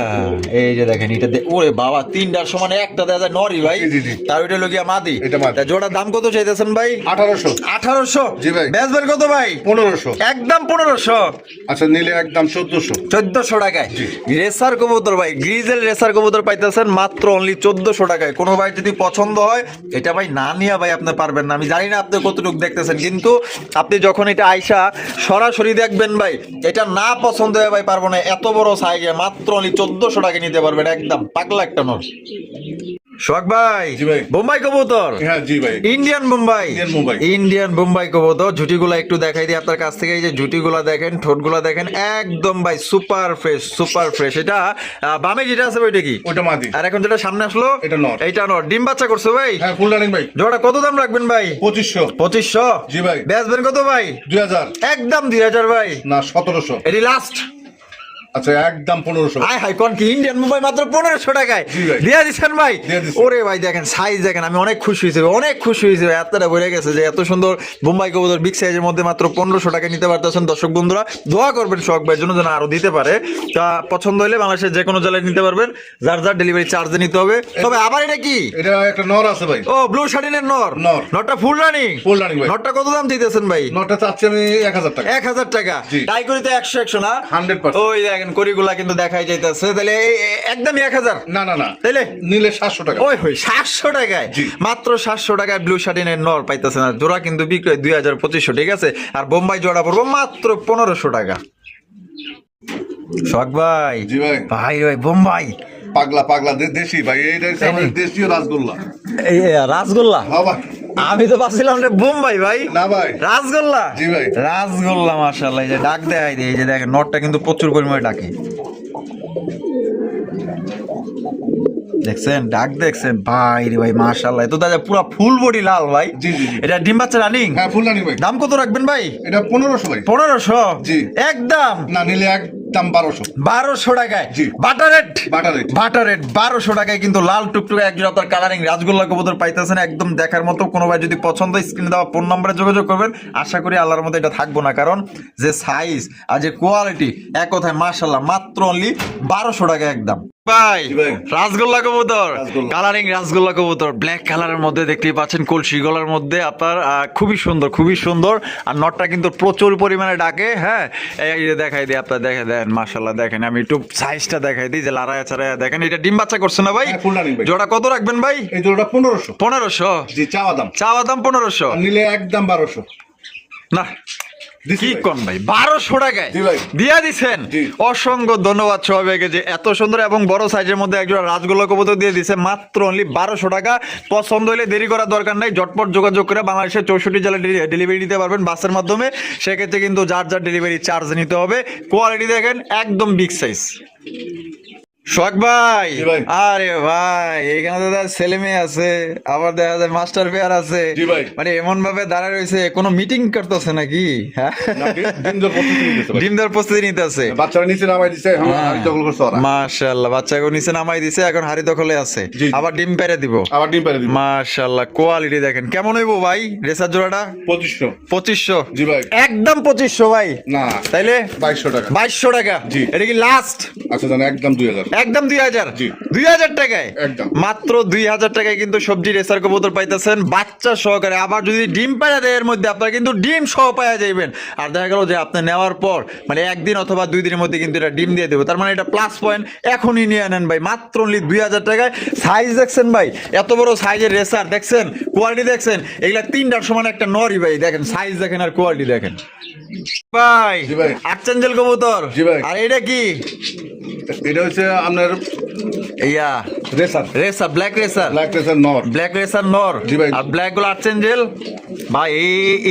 এই যে দেখেন এটা ওরে বাবা, তিনটার সমানে একটা দেয়া যায় নরি ভাই। জি, জি, জি। তার ওইটা লগিয়া মাদি। এটা মাদি। তা জোড়ার দাম কত চাইতেছেন ভাই? 1800। 1800। জি ভাই। বেচবেন কত ভাই? 1500। একদম 1500। আচ্ছা, নিলে একদম 1400। 1400 টাকায় রেসার কবুতর ভাই, গ্রিজেল রেসার কবুতর পাইতেছেন মাত্র অনলি 1400 টাকায়। কোনো ভাই যদি পছন্দ হয়, এটা ভাই না নিয়ে ভাই আপনি পারবেন না। আমি জানি না আপনি কতটুকু দেখতেছেন, কিন্তু আপনি যখন এটা আইসা সরাসরি দেখবেন ভাই, এটা না পছন্দ হয় ভাই পারবো না। এত বড় সাইজে মাত্র অনলি 1400 টাকা নিতে পারবেন। একদম পাগলা একটা নর। সোহাগ ভাই, জি ভাই। বোম্বাই কবুতর, হ্যাঁ জি ভাই। Indian Bombay, Indian Bombay. Indian Bombay কবুতর। ঝুটিগুলা একটু দেখাই দিই আপনার কাছ থেকে। এই যে ঝুটিগুলা দেখেন, ঠোঁটগুলা দেখেন, একদম ভাই সুপার ফ্রেশ, সুপার ফ্রেশ। এটা বামে যেটা আছে ওইটা কি? ওটা মাদি। আর এখন যেটা সামনে আসলো এটা নর। এইটা নর। ডিম বাচ্চা করছে ভাই? হ্যাঁ, ফুল রানিং ভাই। জোড়া কত দাম রাখবেন ভাই? 2500। 2500। জি ভাই। বেচবেন কত ভাই? 2000। একদম 2000 ভাই। না, 1700। এটি লাস্ট। আচ্ছা, একদম 1500। হাই হাই, কোন কি ইন্ডিয়ান মোবাইল মাত্র 1500 টাকায় জি ভাই। দিয়ে দিচ্ছেন ভাই? দিয়ে দিচ্ছি। ওরে ভাই দেখেন সাইজ দেখেন, আমি অনেক খুশি হয়েছি, অনেক খুশি হয়েছি। এতটা বেড়ে গেছে যে এত সুন্দর বোম্বাই কবুতর বিগ সাইজের মধ্যে মাত্র 1500 টাকা নিতে পারতেছেন। দর্শক বন্ধুরা দোয়া করবেন সোহাগ ভাইয়ের জন্য যেন আরো দিতে পারে। তা পছন্দ হলে বাংলাদেশের যে কোনো জেলায় নিতে পারবেন। যার যার ডেলিভারি চার্জে নিতে হবে। তবে আবার এটা কি? এটা একটা নর আছে ভাই। ও, ব্লু শার্টিনের নর। নর। নরটা ফুল রানিং? ফুল রানিং ভাই। নরটা কত দাম দিতেছেন ভাই? নরটা চাচ্ছি আমি 1000 টাকা। 1000 টাকা। জি। তাই করিতে 100 না? 100%। ওই দেখেন করিগুলা কিন্তু দেখাই যাইতেছে। তাহলে একদমই 1000? না, না, না। তাইলে নিলে 700 টাকা। ওই হই 700 টাকায়। জি। মাত্র 700 টাকায় ব্লু শার্টিনের নর পাইতেছেন। আর জোড়া কিন্তু বিক্রি 2500, ঠিক আছে? আর বোম্বাই জোড়া পড়বো মাত্র 1500 টাকা। সোহাগ ভাই, জি ভাই। ভাই ভাই বোম্বাই পাগলা পাগলা দেশি ভাই। এইটা হচ্ছে আমাদের দেশীয় রাসগোল্লা। এই রাসগোল্লা। হ্যাঁ ভাই। আমি তো ভাবছিলাম রে বোম্বাই ভাই। না ভাই। রাসগোল্লা। জি ভাই। রাসগোল্লা মাশাআল্লাহ। এই যে ডাক দেয়, এই যে দেখেন নটটা কিন্তু প্রচুর পরিমাণে ডাকে। দেখছেন ডাক, দেখছেন ভাই রে ভাই মাশাআল্লাহ। এত দাদা পুরো ফুল বডি লাল ভাই। জি, জি, জি। এটা ডিম বাচ্চা রানিং? হ্যাঁ, ফুল রানিং ভাই। দাম কত রাখবেন ভাই? এটা 1500 ভাই। 1500? জি। একদম না, নিলে একদম 1200। 1200 টাকায়। জি। Butter rate. Butter rate. Butter rate 1200 টাকায় কিন্তু লাল টুকটুকে একজন আপনার কালারিং রাসগোল্লা কবুতর পাইতেছেন। একদম দেখার মতো। কোনো ভাই যদি পছন্দ, স্ক্রিনে দেওয়া ফোন নম্বরে যোগাযোগ করবেন। আশা করি আল্লাহর মতো এটা থাকবো না, কারণ যে সাইজ আর যে কোয়ালিটি, এক কথায় মাশাআল্লাহ। মাত্র অনলি 1200 টাকা একদম ভাই। জি ভাই। রাসগোল্লা কবুতর, রাসগোল্লা। কালারিং রাসগোল্লা কবুতর, ব্ল্যাক কালারের মধ্যে দেখতেই পাচ্ছেন, কলসি গলার মধ্যে আপনার। খুবই সুন্দর, খুবই সুন্দর। আর নটটা কিন্তু প্রচুর পরিমাণে ডাকে। হ্যাঁ, এই যে দেখাই দিই আপনার, দেখে দেন মাশাআল্লাহ। দেখেন আমি একটু সাইজটা দেখাই দিই, যে লারায়া চারায়া দেখেন। এটা ডিম বাচ্চা করছে না ভাই? হ্যাঁ, ফুল রানিং ভাই। জোড়া কত রাখবেন ভাই? এই জোড়াটা 1500। 1500? জি, চাওয়া দাম। চাওয়া দাম 1500? আর নিলে একদম 1200। না দিছি কি ভাই। কোন ভাই 1200 টাকায় জি ভাই। দিয়া দিছেন? জি। অসংখ্য ধন্যবাদ সবাইকে যে এত সুন্দর এবং বড় সাইজের মধ্যে একজন রাসগোল্লা কবুতর দিয়ে দিছে মাত্র অনলি 1200 টাকা। পছন্দ হলে দেরি করার দরকার নাই, ঝটপট যোগাযোগ করে বাংলাদেশের 64 জেলায় ডেলিভারি দিতে পারবেন বাসের মাধ্যমে। সেক্ষেত্রে কিন্তু যার যার ডেলিভারি চার্জ নিতে হবে। কোয়ালিটি দেখেন একদম বিগ সাইজ। সোহাগ ভাই, জি ভাই। আরে ভাই এখানে তো ছেলে মেয়ে আছে, আবার দেখা যায় মাস্টার পেয়ার আছে। জি ভাই। মানে এমন ভাবে দাঁড়ায় রয়েছে, কোনো মিটিং করতেছে নাকি? হ্যাঁ, নাকি ডিম দেওয়ার প্রস্তুতি নিতেছে ভাই। ডিম দেওয়ার প্রস্তুতি নিতেছে। বাচ্চারা নিচে নামাই দিছে, এখন হাড়ি দখল করছে ওরা। মাশাআল্লাহ, বাচ্চাকে নিচে নামাই দিছে, এখন হাড়ি দখলে আছে। জি, জি। আবার ডিম পেরে দিব। আবার ডিম পেরে দিব। মাশাআল্লাহ, কোয়ালিটি দেখেন কেমন হইব ভাই রেসার জোড়াটা? 2500। 2500? জি ভাই। একদম 2500 ভাই? না, তাইলে 2200 টাকা। 2200 টাকা। জি। এটা কি লাস্ট? আচ্ছা জান, একদম 2000। একদম 2000 জি। 2000 টাকায় একদম। মাত্র 2000 টাকায় কিন্তু সবজি রেসার কবুতর পাইতেছেন বাচ্চা সহকারে। আবার যদি ডিম পায়া দেয় এর মধ্যে আপনারা কিন্তু ডিম সহ পায়া যাইবেন। আর দেখা গেল যে আপনি নেওয়ার পর মানে একদিন অথবা 2 দিনের মধ্যে কিন্তু এটা ডিম দিয়ে দেবো, তার মানে এটা প্লাস পয়েন্ট। এখনই নিয়ে নেন ভাই মাত্র অনলি 2000 টাকায়। সাইজ দেখছেন ভাই, এত বড় সাইজের রেসার দেখছেন, কোয়ালিটি দেখছেন, এগুলা 3টার সমান একটা নরই ভাই। দেখেন সাইজ দেখেন আর কোয়ালিটি দেখেন ভাই। জি ভাই। আর্চেঞ্জেল কবুতর। জি ভাই। আর এটা কি? এটা হচ্ছে আপনার ইয়া racer, racer, black racer. Black racer নর। ব্ল্যাক রেসার নর। জি ভাই। আর ব্ল্যাক গুলো আর্চেঞ্জেল ভাই।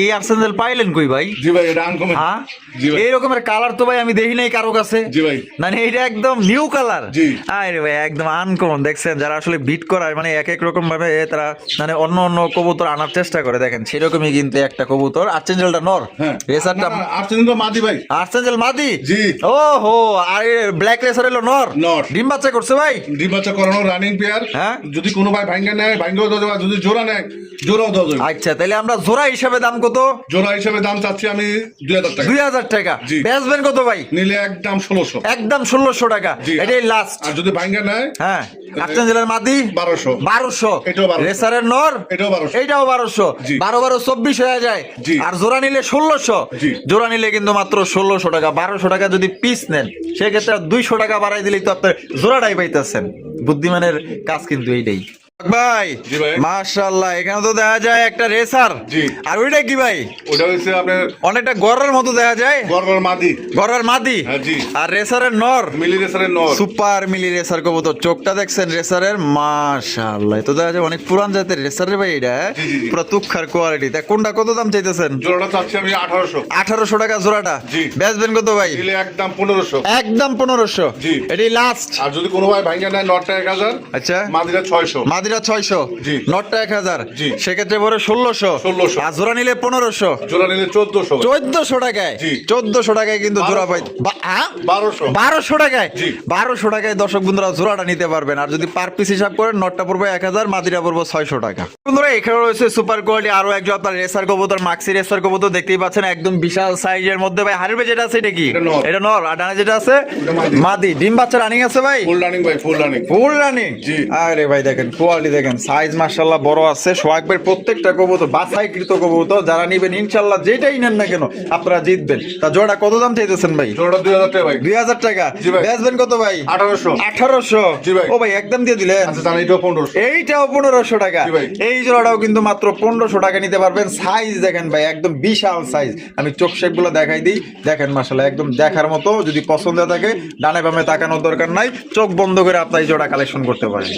এই আর্চেঞ্জেল পাইলেন কই ভাই? জি ভাই, এটা আনকমন। হ্যাঁ, জি ভাই। এই রকমের কালার তো ভাই আমি দেখি নাই কারো কাছে। জি ভাই। মানে এটা একদম নিউ কালার। জি। আরে ভাই একদম আনকমন। দেখছেন যারা আসলে বিট করায় মানে এক এক রকম ভাবে তারা মানে অন্য অন্য কবুতর আনার চেষ্টা করে, দেখেন সেরকমই কিন্তু একটা কবুতর। আর্চেঞ্জেলটা নর, হ্যাঁ, রেসারটা আর্চেঞ্জেল মাদি ভাই। আর্চেঞ্জেল মাদি। জি। ও হো, আর ব্ল্যাক রেসার হলো নর। নর। ডিম বাচ্চা করছে ভাই। ডিম বাচ্চা করানো রানিং পেয়ার। হ্যাঁ। যদি কোনো ভাই ভাঙ্গা নেয় ভাঙ্গাও দেওয়া যাবে, যদি জোড়া নেয় জোড়াও দেওয়া যাবে। আচ্ছা তাহলে আমরা জোড়া হিসাবে দাম কত? জোড়া হিসেবে দাম চাচ্ছি আমি 2000 টাকা। 2000 টাকা। জি। বেচবেন কত ভাই? নিলে একদম 1600। একদম 1600 টাকা। জি। এটাই লাস্ট। আর যদি ভাঙ্গা নেয় হ্যাঁ, আর্চেঞ্জেলের মাদি 1200। 1200। এটাও 1200। রেসারের নর এটাও 1200। এইটাও 1200। জি। 12 12 24 হয়ে যায়। জি। আর জোড়া নিলে 1600। জি। জোড়া নিলে কিন্তু মাত্র 1600 টাকা। 1200 টাকা যদি পিস নেন সেক্ষেত্রে 200 টাকা বাড়াই দিলেই তো আপনার জোড়াটাই পাইতেছেন। বুদ্ধিমানের কাজ কিন্তু এইটাই ভাই। জি ভাই। মাশাআল্লাহ, এখানে তো দেখা যায় একটা রেসার। জি। আর ওইটা কি ভাই? ওটা হচ্ছে আপনার অনেকটা গড়ার মতো দেখা যায়। গরগর মাদি। গড়ার মাদি। হ্যাঁ, জি। আর রেসারের নর। মিলি রেসারের নর। সুপার মিলি রেসার কবুতর। চোখটা দেখছেন রেসারের, মাশাআল্লাহ। তো দেখা যায় অনেক পুরান জাতের রেসার রে ভাই এটা। জি, জি, জি। পুরো তুক্ষার কোয়ালিটি। তা কোনটা কত দাম চাইতেছেন? জোড়াটা চাচ্ছি আমি 1800। 1800 টাকা জোড়াটা। জি। বেচবেন কত ভাই? নিলে একদম 1500। একদম 1500। জি। এটাই লাস্ট। আর যদি কোনো ভাই ভাঙ্গা নেয় নটটা 1000। আচ্ছা। মাদিটা 600। মাদিরা 600। জি। নটটা 1000। জি। সেক্ষেত্রে পরে 1600। 1600। আর জোড়া নিলে 1500। জোড়া নিলে 1400। 1400 টাকায়। জি। 1400 টাকায় কিন্তু জোড়া পাই। 1200। 1200 টাকায়। জি। 1200 টাকায় দর্শক বন্ধুরা জোড়াটা নিতে পারবেন। আর যদি পার পিস হিসাব করেন নটটা পড়বে 1000, মাদিরা পড়বে 600 টাকা। বন্ধুরা এখানে রয়েছে সুপার কোয়ালিটি আরো একজন আপনার রেসার কবুতর, মাক্সি রেসার কবুতর দেখতেই পাচ্ছেন একদম বিশাল সাইজের মধ্যে ভাই। হারিবে যেটা আছে এটা কি? এটা নর। এটা নর। আর ডানে যেটা আছে এটা মাদি। মাদি। ডিম বাচ্চা রানিং আছে ভাই? ফুল রানিং ভাই, ফুল রানিং। ফুল রানিং। জি। আরে ভাই দেখেন কোয়ালিটি দেখেন, সাইজ মাশাআল্লাহ বড় আছে। সোহাগের প্রত্যেকটা কবুতর বাছাইকৃত কবুতর। যারা নিবেন ইনশাআল্লাহ যেটাই নেন না কেন আপনারা জিতবেন। তা জোড়া কত দাম চাইতেছেন ভাই? জোড়াটা 2000 টাকা ভাই। 2000 টাকা। জি ভাই। বেচবেন কত ভাই? 1800। 1800। জি ভাই। ও ভাই একদম দিয়ে দিলেন। আচ্ছা জানি এটাও 1500। এইটাও 1500 টাকা। জি ভাই। এই জোড়াটাও কিন্তু মাত্র 1500 টাকা নিতে পারবেন। সাইজ দেখেন ভাই একদম বিশাল সাইজ। আমি চোখ শেপ গুলো দেখাই দিই। দেখেন মাশাআল্লাহ একদম দেখার মতো। যদি পছন্দ থাকে ডানে বামে তাকানোর দরকার নাই, চোখ বন্ধ করে আপনি এই জোড়া কালেকশন করতে পারেন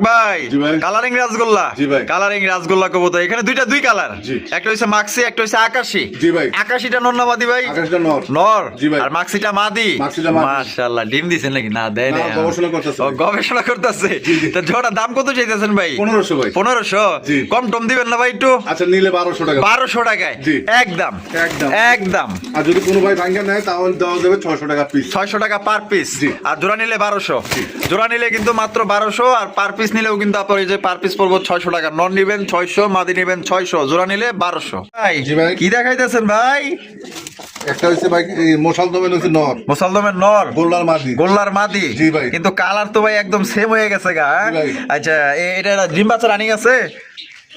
ভাই। জি ভাই। কালারিং রাসগোল্লা। জি ভাই। কালারিং রাসগোল্লা কবুতর। এখানে দুই কালার। জি। একটা হচ্ছে মাক্সি, একটা হচ্ছে আকাশি। জি ভাই। আকাশিটা নর না মাদি ভাই? আকাশটা নর। নর। জি ভাই। আর মাক্সিটা মাদি। মাক্সিটা মাদি। মাশাআল্লাহ। ডিম দিছেন নাকি? না দেয় না, না। গবেষণা করতেছে। ও গবেষণা করতেছে। তো জোড়া দাম কত চাইতেছেন ভাই? 1500 ভাই। 1500। জি। কম টম দিবেন না ভাই একটু? আচ্ছা নিলে 1200 টাকা। 1200 টাকায়। জি। একদম একদম। একদম আর যদি কোনো ভাই ভাঙ্গা নেয় তাহলে দেওয়া যাবে 600 টাকা পিস। 600 টাকা পার পিস। জি। আর জোড়া নিলে 1200। জোড়া নিলে কিন্তু মাত্র 1200। আর পার পিস নিলেও কিন্তু আপনার এই যে পার পিস পড়বো 600 টাকা। নন নিবেন 600, মাদি নিবেন 600, জোড়া নিলে 1200। ভাই জি ভাই। কি দেখাইতেছেন ভাই? একটা হচ্ছে ভাই এই মশাল দমেন হচ্ছে নর। মুসলদমের নর। গোল্লার মাদি। গোল্লার মাদি। জি ভাই। কিন্তু কালার তো ভাই একদম সেম হয়ে গেছে গা। জি ভাই। আচ্ছা এটা ডিম বাচ্চা রানিং আছে?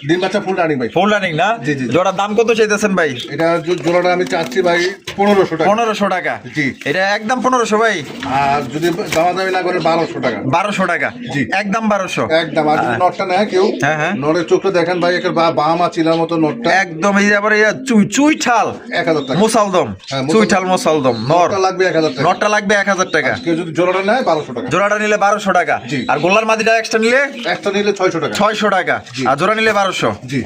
ডিম বাচ্চা ফুল রানিং ভাই। ফুল রানিং না? জি, জি, জি। জোড়ার দাম কত চাইতেছেন ভাই? এটা জোড়াটা আমি চাচ্ছি ভাই 1500 টাকা। 1500 টাকা। জি। এটা একদম 1500 ভাই। আর যদি দামা দামি না করে 1200 টাকা। 1200 টাকা। জি। একদম 1200। একদম। আর যদি নটটা নেয় কেউ, হ্যাঁ, হ্যাঁ। নরের চোখটা দেখেন ভাই, একের বাহামা চিলার মতো নটটা। একদম এই যে আবার চুইঠাল 1000 টাকা। মুসালদম। হ্যাঁ, মুসালদম। চুইঠাল মুসালদম নর। নটটা লাগবে 1000 টাকা। নটটা লাগবে 1000 টাকা। কেউ যদি জোড়াটা নেয় 1200 টাকা। জোড়াটা নিলে 1200 টাকা। জি। আর গোল্লার মাদিটা এক্সট্রা নিলে একটা নিলে 600 টাকা। 600 টাকা। জি। আর জোড়া নিলে 1200। জি।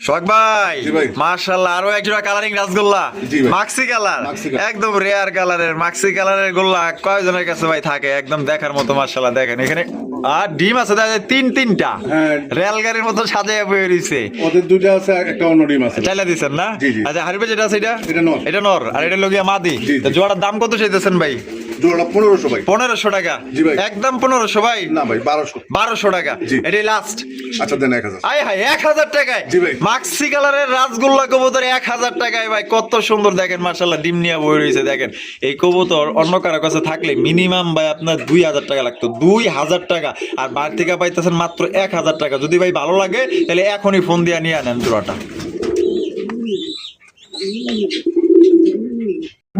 শখ ভাই। জি ভাই। মাশাআল্লাহ আরো এক জোড়া কালারিং রাসগোল্লা। জি ভাই। মাক্সি কালার। মাক্সি কালার। একদম রেয়ার কালারের মাক্সি কালারের গোল্লা কয়জনের কাছে ভাই থাকে? একদম দেখার মতো মাশাআল্লাহ। দেখেন এখানে আর ডিম আছে দেখা যায় তিনটা। হ্যাঁ। রেলগাড়ির মতো সাজায় বয়ে রইছে। ওদের দুইটা আছে, একটা অন্য ডিম আছে। চাইলা দিছেন না? জি, জি। আচ্ছা হারিবে যেটা আছে এটা? এটা নর। এটা নর। আর এটা লগিয়া মাদি। জি, জি। তো জোড়ার দাম কত চাইতেছেন ভাই? জোড়া 1500 ভাই। 1500 টাকা জি ভাই। একদম 1500 ভাই না ভাই 1200। 1200 টাকা জি। এটাই লাস্ট। আচ্ছা দেন 1000। আয় হায় 1000 টাকায় জি ভাই। মাক্সি কালারের রাসগোল্লা কবুতর 1000 টাকায় ভাই, কত সুন্দর দেখেন মাশাআল্লাহ, ডিম নিয়ে বই রয়েছে দেখেন। এই কবুতর অন্য কারো কাছে থাকলে মিনিমাম ভাই আপনার 2000 টাকা লাগতো, 2000 টাকা, আর বাইরে থেকে পাইতেছেন মাত্র 1000 টাকা। যদি ভাই ভালো লাগে তাহলে এখনই ফোন দিয়ে নিয়ে আনেন জোড়াটা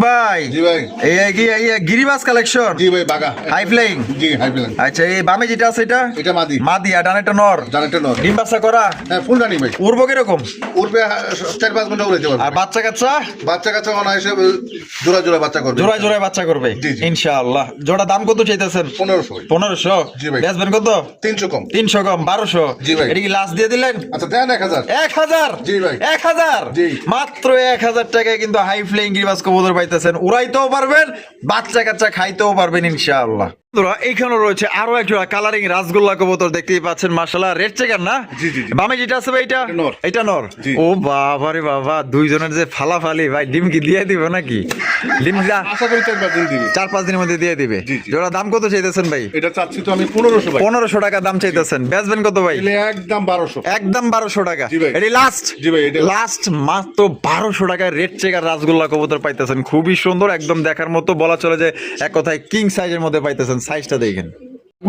ভাই। জি ভাই। এই গিরিবাস কালেকশন। জি ভাই বাগা। High flying. জি হাই প্লেন। আচ্ছা এই বামে যেটা আছে এটা মাদি। মাদি আর ডানেটা নর। জানেটা নর। ডিম বাচ্চা করা। হ্যাঁ ফুল রানি ভাই। উড়বো কিরকম? উড়বে 4-5 ঘন্টা উড়ে যাবে। আর বাচ্চা কাচ্চা বাচ্চা কাচ্চা অনায়াসে জোড়া জোড়া বাচ্চা করবে। জোড়ায় জোড়ায় বাচ্চা করবে জি, জি। ইনশাআল্লাহ। জোড়া দাম কত চাইতেছেন? 1500 ভাই। 1500। জি ভাই। বেচবেন কত? 300 কম। 300 কম 1200। জি ভাই। এটা কি লাস্ট দিয়ে দিলেন? আচ্ছা দেন 1000। 1000। জি ভাই। 1000। জি। মাত্র 1000 টাকায় কিন্তু হাই ফ্লাইং গিরিবাস কবুতর পাইতেছেন। উড়াইতেও পারবেন, বাচ্চা কাচ্চা খাইতেও পারবেন ইনশাআল্লাহ। বন্ধুরা এইখানে রয়েছে আরো এক জোড়া কালারিং রাসগোল্লা কবুতর, দেখতেই পাচ্ছেন মাশাআল্লাহ, রেড চেকার না? জি, জি, জি। বামে যেটা আছে ভাই এটা নর। এটা নর। জি। ও বাবা রে বাবা, দুইজনের যে ফালাফালি ভাই, ডিম কি দিয়ে দিবে নাকি? ডিম আশা করি 4-5 দিন দিবে। 4-5 দিনের মধ্যে দিয়ে দিবে। জি, জি। জোড়া দাম কত চাইতেছেন ভাই? এটা চাচ্ছি তো আমি 1500 ভাই। 1500 টাকা দাম চাইতেছেন। বেচবেন কত ভাই? এলে একদম 1200। একদম 1200 টাকা। জি ভাই। এটি লাস্ট। জি ভাই, এটা লাস্ট মাত্র 1200 টাকায় রেড চেকার রাসগোল্লা কবুতর পাইতেছেন। খুবই সুন্দর, একদম দেখার মতো, বলা চলে যে এক কথায় কিং সাইজের মধ্যে পাইতেছেন। সাইজটা দেখেন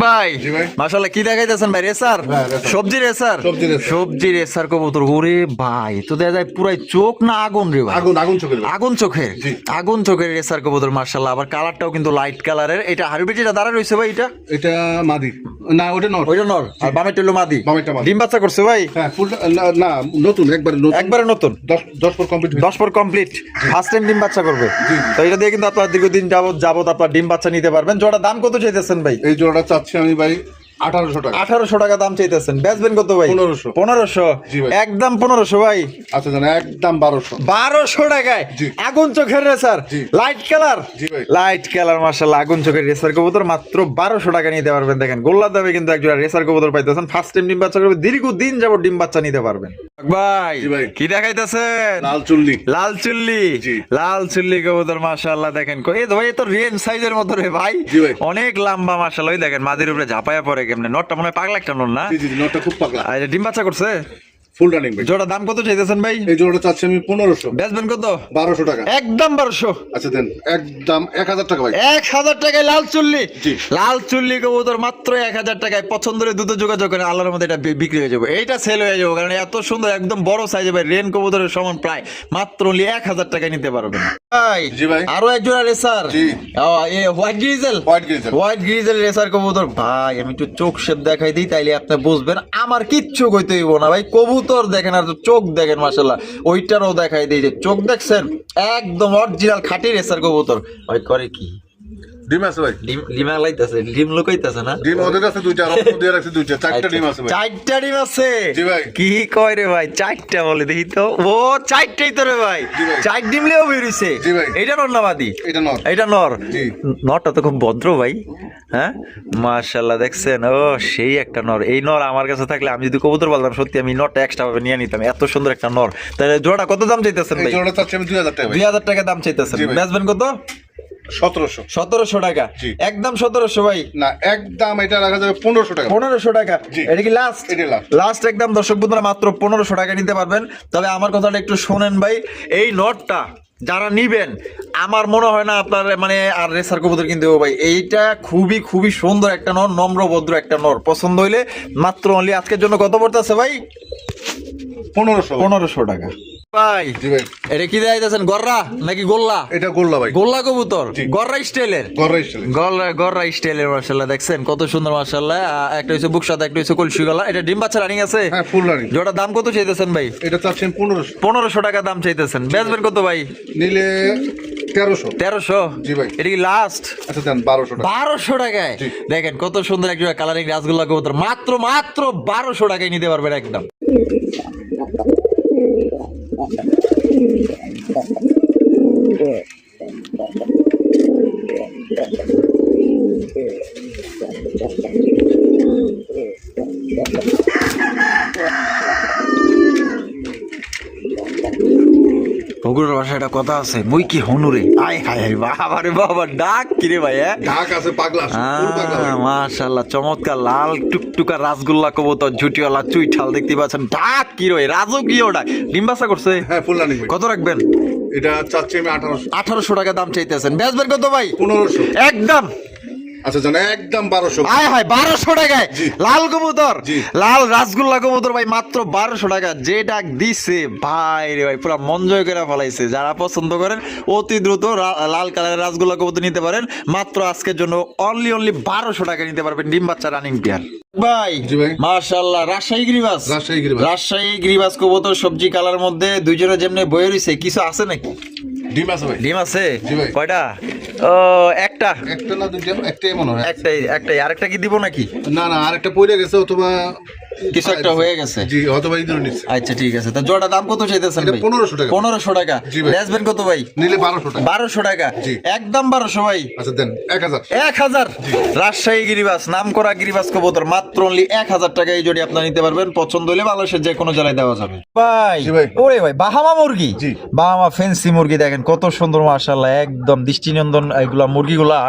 ভাই। জি ভাই। মাশাআল্লাহ, কি দেখাইতেছেন ভাই? রেসার? হ্যাঁ, রেসার। সবজি রেসার। সবজি রেসার। সবজি রেসার কবুতর। ওরে ভাই, তো দেখা যায় পুরাই চোখ না আগুন রে ভাই? আগুন আগুন চোখের। আগুন চোখের। জি। আগুন চোখের রেসার কবুতর মাশাআল্লাহ। আবার কালারটাও কিন্তু লাইট কালারের। এটা হারবিট যেটা দাঁড়া রইছে ভাই, এটা এটা মাদি না, ওটা নর। ওইটা নর আর বামে টেলো মাদি। বামেরটা মাদি। ডিম বাচ্চা করছে ভাই? হ্যাঁ ফুল না নতুন একবারে নতুন। একবারে নতুন। 10 পর কমপ্লিট। 10 পর কমপ্লিট। ফার্স্ট টাইম ডিম বাচ্চা করবে। জি। তো এটা দিয়ে কিন্তু আপনার দীর্ঘদিন যাবত আপনার ডিম বাচ্চা নিতে পারবেন। জোড়া দাম কত চাইতেছেন ভাই? এই জোড়াটা চাচ্ছি আমি ভাই 1800 টাকা। 1800 টাকা দাম চাইতেছেন। বেচবেন কত ভাই? 1500। 1500। জি ভাই। একদম 1500 ভাই। আচ্ছা জান একদম 1200। 1200 টাকায় জি। আগুন চোখের রেসার। জি। Light colour. জি ভাই। লাইট কালার মাশাআল্লাহ, আগুন চোখের রেসার কবুতর মাত্র 1200 টাকা নিতে পারবেন। দেখেন গোল্লা দামে কিন্তু একজোড়া রেসার কবুতর পাইতেছেন। ফার্স্ট টাইম ডিম বাচ্চা করবে, দীর্ঘদিন যাবত ডিম বাচ্চা নিতে পারবেন ভাই। জি ভাই। কি দেখাইতেছেন? লাল চুল্লি। লাল চুল্লি। জি। লাল চুল্লি কবুতর মাশাআল্লাহ, দেখেন এই তো ভাই, এ তো রেঞ্জ সাইজের মতো রে ভাই। জি ভাই। অনেক লম্বা মাশাআল্লাহ। ওই দেখেন মাদির উপরে ঝাপায়া পড়ে কেমনে। নটটা মনে হয় পাগলা একটা নর না? জি জি নটটা খুব পাগলা। আর এটা ডিম বাচ্চা করছে? ফুল রানিং ভাই। জোড়া দাম কত চাইতেছেন ভাই? এই জোড়াটা চাচ্ছি আমি 1500। বেচবেন কত? 1200 টাকা। একদম 1200। আচ্ছা দেন একদম 1000 টাকা ভাই। 1000 টাকায় লাল চুল্লি। জি। লাল চুল্লি কবুতর মাত্র 1000 টাকায়। পছন্দের দ্রুত যোগাযোগ করেন, আল্লাহর মধ্যে এটা বিক্রি হয়ে যাবে। এইটা সেল হয়ে যাবে, কারণ এত সুন্দর একদম বড় সাইজে ভাই, রেন কবুতরের সমান প্রায়, মাত্র 1000 টাকায় নিতে পারবেন ভাই। জি ভাই। আরো এক জোড়া রেসার। জি। White grizzle. White grizzle. White grizzle racer কবুতর ভাই, আমি একটু চোখ শেপ দেখাই দিই, তাইলে আপনি বুঝবেন। আমার কিচ্ছু কইতে হইব না ভাই, কবুতর দেখেন আর চোখ দেখেন মাশাআল্লাহ। ওইটারও দেখাই দিই, যে চোখ দেখছেন একদম অরিজিনাল খাঁটি রেসার কবুতর ভাই। করে কি ডিম আছে ভাই। ডিম লিমা লাইতাছে, ডিম লুকাইতাছে না? ডিম ওদের কাছে দুইটা, আর ওদের দিয়ে রাখছে দুইটা, 4টা ডিম আছে ভাই। 4টা ডিম আছে? জি ভাই। কি কয় রে ভাই? 4টা বলে দেখি তো। ও 4টাই তো রে ভাই। জি ভাই। 4 ডিম লিও বেরিয়েছে। জি ভাই। এইটা নর না মাদি? এটা নর। এটা নর। জি। নরটা তো খুব ভদ্র ভাই। হ্যাঁ মাশাআল্লাহ, দেখছেন? ও সেই একটা নর। এই নর আমার কাছে থাকলে আমি যদি কবুতর বলতাম, সত্যি আমি নরটা এক্সট্রা ভাবে নিয়ে নিতাম। এত সুন্দর একটা নর। তাহলে জোড়া কত দাম চাইতেছেন এই ভাই? জোড়াটা চাচ্ছি আমি 2000 টাকা ভাই। 2000 টাকা দাম চাইতেছেন। জি ভাই। বেচবেন কত? 1700। 1700 টাকা। জি। একদম 1700 ভাই। না একদম এটা রাখা যাবে 1500 টাকা। 1500 টাকা। জি। এটা কি লাস্ট? এটা last। লাস্ট একদম দর্শক বন্ধুরা, মাত্র 1500 টাকা নিতে পারবেন। তবে আমার কথাটা একটু শোনেন ভাই, এই নটটা যারা নিবেন, আমার মনে হয় না আপনার মানে আর রেসার কবুতর কিনতে হবে ভাই। এইটা খুবই খুবই সুন্দর একটা নর, নম্র ভদ্র একটা নর। পছন্দ হইলে মাত্র অনলি আজকের জন্য কত পড়তেছে ভাই? 1500 ভাই। 1500 টাকা ভাই। জি ভাই। এটা কি দেখাইতেছেন? গররা নাকি গোল্লা? এটা গোল্লা ভাই। গোল্লা কবুতর। জি। গররা স্টাইলের। গড় রাইছিল। গররা স্টাইলের মাশাআল্লাহ, দেখছেন কত সুন্দর মাশাআল্লাহ। একটা হইছে বুক সাদা, একটা হইছে কলসি গলা। এটা ডিম বাচ্চা রানিং আছে? হ্যাঁ ফুল রানিং। জোড়া দাম কত চাইতেছেন ভাই? এটা চাচ্ছি আমি 1500। 1500 টাকা দাম চাইতেছেন। বেচবেন কত ভাই? নিলে 1300। 1300। জি ভাই। এটা কি লাস্ট? আচ্ছা দেন 1200 টাকা। 1200 টাকায়। জি। দেখেন কত সুন্দর একটা কালারিং রাসগোল্লা কবুতর, মাত্র 1200 টাকায় নিতে পারবেন একদম। বগুড়ার ভাষায় একটা কথা আছে, মুই কি হনুরে, আয় হায় হায়, বাবা রে বাবা, ডাক কিরে ভাই, হ্যাঁ? ঢাক আছে পাগলা, ফুল পাগলা ভাই। মাশাআল্লাহ, চমৎকার লাল টুকটুকা রাসগোল্লা কবুতর, ঝুটিওয়ালা চুইঠাল দেখতে পাচ্ছেন। ডাক কি রে, রাজকীয় ডাক। ডিম বাচ্চা করছে? হ্যাঁ, ফুল রানিং ভাই। কত রাখবেন? এটা চাচ্ছি আমি 1800। 1800 টাকা দাম চাইতেছেন, বেচবেন কত ভাই? 1500। একদম। আচ্ছা জান, একদম 1200। আয় হায়, 1200 টাকায় জি। লাল কবুতর, জি। লাল রাসগোল্লা কবুতর ভাই, মাত্র 1200 টাকা। যে ডাক দিছে ভাই রে ভাই, পুরো মন জয় করে ফেলাইছে। যারা পছন্দ করেন অতি দ্রুত লাল কালারের রাসগোল্লা কবুতর নিতে পারেন। মাত্র আজকের জন্য অনলি 1200 টাকা নিতে পারবেন ডিম বাচ্চা রানিং পেয়ার ভাই। জি ভাই। মাশাআল্লাহ, রাজশাহী গিরিবাস, রাজশাহী গিরিবাস। রাজশাহী গিরিবাস কবুতর সবজি কালার মধ্যে দুইজনে যেমনি বয়ে রইছে। কিছু আছে নাকি? ডিম আছে ভাই। ডিম আছে? জি ভাই। কয়টা? ও, একটা। একটা না দুইটা, একটাই মনে হয়। একটাই। আরেকটা কি দিব নাকি? না না, আরেকটা পড়ে গেছে অথবা কিছু একটা হয়ে গেছে। জি, অথবা এই ধরে নিচ্ছে। আচ্ছা ঠিক আছে। তা জোড়া দাম কত চাইতেছেন এটা ভাই? 1500 টাকা। 1500 টাকা। জি ভাই। বেচবেন কত ভাই? নিলে 1200 টাকা। 1200 টাকা। জি। একদম 1200 ভাই। আচ্ছা দেন 1000। 1000। রাজশাহী গিরিবাস, নাম করা গিরিবাস কবুতর, মাত্র অনলি 1000 টাকা এই জোড়ি আপনারা নিতে পারবেন। পছন্দ হলে বাংলাদেশের যে কোনো জেলায় দেওয়া যাবে ভাই। জি ভাই। ওরে ভাই, বাহামা মুরগি। জি। বাহামা ফেন্সি মুরগি দেখেন কত সুন্দর, মাশাআল্লাহ, একদম দৃষ্টিনন্দন এগুলা মুরগিগুলা।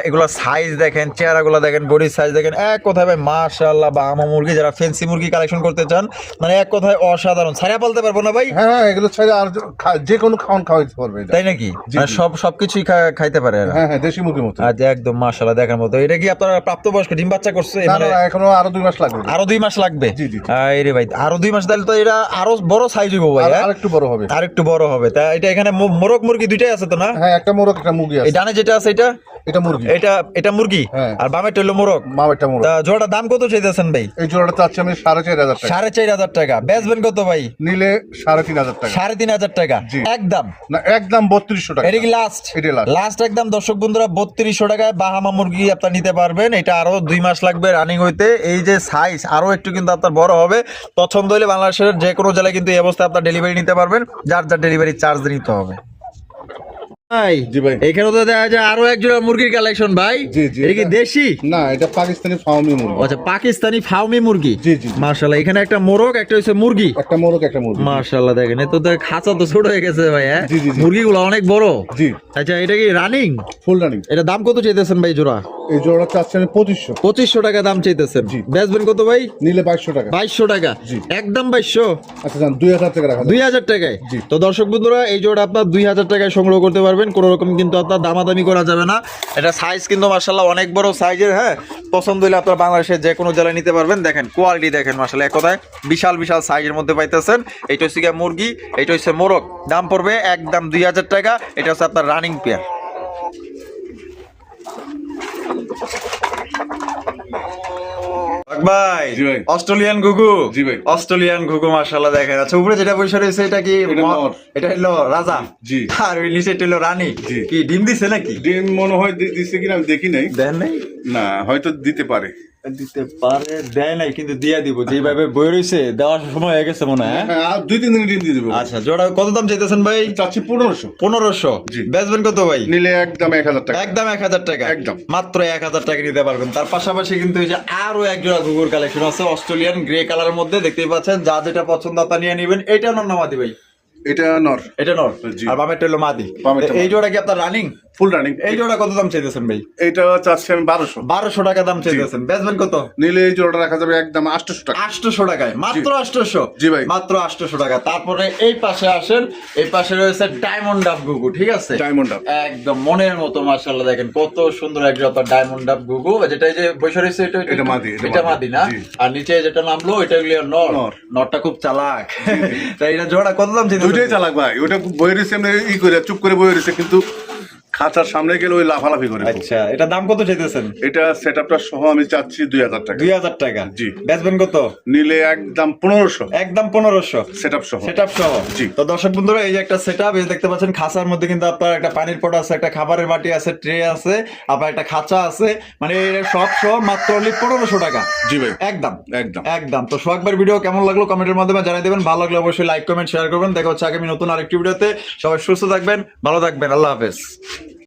এগুলা সাইজ দেখেন, চেহারাগুলা দেখেন, বডি সাইজ দেখেন, এক কথায় ভাই মাশাআল্লাহ বাহামা মুরগি। যারা ফেন্সি মুরগি কালেকশন করতে চান, মানে এক কথায় অসাধারণ। ছাড়া পালতে পারবো না ভাই? হ্যাঁ, এগুলো ছাড়া আর যে কোনো খাওয়ান খাওয়াইতে পারবে এটা। তাই নাকি? জি, মানে জি। সবকিছুই খাইতে পারে এরা? হ্যাঁ হ্যাঁ, দেশি মুরগির মতো। আজ একদম মাশাআল্লাহ দেখার মতো। এটা কি আপনারা প্রাপ্তবয়স্ক ডিম বাচ্চা করছে? না মানে না, এখনো আরো 2 মাস লাগবে। আরো 2 মাস লাগবে? জি, জি, জি। আরে ভাই, আরো 2 মাস তাহলে তো এটা আরো বড় সাইজ হইব ভাই। হ্যাঁ? আর একটু বড় হবে। আর একটু বড় হবে। তা এটা এখানে মোরগ মুরগি দুইটাই আছে তো না? হ্যাঁ, একটা মোরগ একটা মুরগি এই আছে। ডানে যেটা আছে এটা মুরগি। এটা মুরগি, হ্যাঁ। আর বামেটা হলো মোরগ। মা একটা মোরগ। তা জোড়াটার দাম কত চাইতেছেন ভাই? এই জোড়াটা চাচ্ছি আমি 4500 টাকা। 4500 টাকা। বেচবেন কত ভাই? নিলে 3500 টাকা। 3500 টাকা। জি। একদম। না, একদম 3200 টাকা। এটা কি লাস্ট? এটাই last। লাস্ট একদম। দর্শক বন্ধুরা, 3200 টাকায় বাহামা মুরগি আপনারা নিতে পারবেন। এটা আরো 2 মাস লাগবে রানিং হইতে। এই যে সাইজ আরো একটু কিন্তু আপনার বড় হবে। পছন্দ হলে বাংলাদেশের যে কোনো জেলায় কিন্তু এই অবস্থায় আপনার ডেলিভারি নিতে পারবেন। যার ডেলিভারি চার্জ নিতে হবে ভাই। জি ভাই। এখানে তো দেখা যায় আরো এক জোড়া মুরগির কালেকশন ভাই। জি, জি। এটা কি দেশি? না, এটা পাকিস্তানি ফার্মি মুরগি। আচ্ছা, পাকিস্তানি ফাউমি মুরগি। জি, জি। মাশাআল্লাহ, এখানে একটা মোরগ, একটা হচ্ছে মুরগি। একটা মোরগ একটা মুরগি। মাশাআল্লাহ, দেখেন এ তো খাঁচা তো ছোট হয়ে গেছে ভাই। হ্যাঁ, জি, জি, জি। মুরগিগুলো অনেক বড়। জি। আচ্ছা, এটা কি রানিং? Full running. এটা দাম কত চাইতেছেন ভাই জোড়া? এই জোড়াটা চাচ্ছি আমি 2500। 2500 টাকা দাম চাইতেছেন। জি। বেচবেন কত ভাই? নিলে 2200 টাকা। 2200 টাকা। জি। একদম 2200। আচ্ছা জান, 2000 টাকা রাখা যাবে। 2000 টাকায়। জি। তো দর্শক বন্ধুরা, এই জোড়া আপনার 2000 টাকায় সংগ্রহ করতে পারবেন। কোনো রকম কিন্তু আপনার দামাদামি করা যাবে না। এটা সাইজ কিন্তু মাশাআল্লাহ অনেক বড় সাইজের। হ্যাঁ, পছন্দ হলে আপনার বাংলাদেশের যে কোনো জেলায় নিতে পারবেন। দেখেন কোয়ালিটি দেখেন, মাশাআল্লাহ, এক কথায় বিশাল বিশাল সাইজের মধ্যে পাইতেছেন। এইটা হচ্ছে গিয়ে মুরগি, এইটা হচ্ছে মোরগ। দাম পড়বে একদম 2000 টাকা। এটা হচ্ছে আপনার রানিং পেয়ার ভাই। জি ভাই। অস্ট্রেলিয়ান ঘুঘু। জি ভাই। অস্ট্রেলিয়ান ঘুঘু মাশাআল্লাহ দেখেন। আচ্ছা, উপরে যেটা বসে রয়েছে এটা কি? এটা নর। এটা হলো রাজা। জি। আর ওই নিচে হলো রানী। জি। কি ডিম দিছে নাকি? ডিম মনে হয় দিচ্ছে কিনা আমি দেখি নাই। দেন নাই? না, হয়তো দিতে পারে। দিতে পারে, দেয় নাই, কিন্তু দিয়া দিব। যেভাবে বই রয়েছে দেওয়ার সময় হয়ে গেছে মনে হয়। হ্যাঁ, আর 2-3 দিন ডিম দিয়ে দেবো। আচ্ছা, জোড়া কত দাম চাইতেছেন ভাই? চাচ্ছি 1500। 1500। জি। বেচবেন কত ভাই? নিলে একদম 1000 টাকা। একদম 1000 টাকা। একদম। মাত্র 1000 টাকা নিতে পারবেন। তার পাশাপাশি কিন্তু এই যে আরো এক জোড়া ঘুঘুর কালেকশন আছে অস্ট্রেলিয়ান গ্রে কালারের মধ্যে, দেখতেই পাচ্ছেন। যা যেটা পছন্দ আপনার নিয়ে নেবেন। এটা নর না মাদি ভাই? এটা নর। এটা নর। জি। আর বামেরটা হলো মাদি। বামেরটা এই জোড়া কি আপনার রানিং? Full running. এই জোড়া কত দাম চাইতেছেন ভাই? এটা চাচ্ছি আমি 1200। 1200 টাকা দাম চাইতেছেন। বেচবেন কত? নিলে এই জোড়াটা রাখা যাবে একদম 800 টাকা। 800 টাকায়। মাত্র 800। জি ভাই। মাত্র 800 টাকা। তারপরে এই পাশে আসেন, এই পাশে রয়েছে ডায়মন্ড ডাব ঘুঘু। ঠিক আছে, ডায়মন্ড ডাব। একদম মনের মতো মাশাআল্লাহ, দেখেন কত সুন্দর এক জোড়া ডায়মন্ড ডাব ঘুঘু। যেটা এই যে বসে রয়েছে এটা মাদি, এটা মাদি না? জি। আর নিচে যেটা নামলো এটা হলো নর। নর। নরটা খুব চালাক। তাই এটা জোড়া কত দাম চাইতেছেন? দুইটাই চালাক ভাই। ওটা বয়ে রয়েছে এমনি ই করে চুপ করে বয়ে রয়েছে, কিন্তু খাঁচার সামনে গেলে ওই লাফালাফি করে। আচ্ছা, এটা দাম কত চাইতেছেন? এটা সেটআপটা সহ আমি চাচ্ছি 2000 টাকা। 2000 টাকা। জি। বেচবেন কত? নিলে একদম 1500। একদম 1500। সেটআপ সহ। সেটআপ সহ। জি। তো দর্শক বন্ধুরা, এই যে একটা সেটআপ, এই দেখতে পাচ্ছেন খাঁচার মধ্যে কিন্তু আপনার একটা পানির পট আছে, একটা খাবারের বাটি আছে, ট্রে আছে, আবার একটা খাঁচা আছে। মানে এটা সব সহ মাত্র 1500 টাকা। জি ভাই। একদম একদম। একদম। তো সোহাগবার ভিডিও কেমন লাগলো কমেন্টের মাধ্যমে জানিয়ে দেবেন। ভালো লাগলে অবশ্যই লাইক কমেন্ট শেয়ার করবেন। দেখা হচ্ছে আগামী নতুন আরেকটি ভিডিওতে। সবাই সুস্থ থাকবেন, ভালো থাকবেন। আল্লাহ হাফেজ।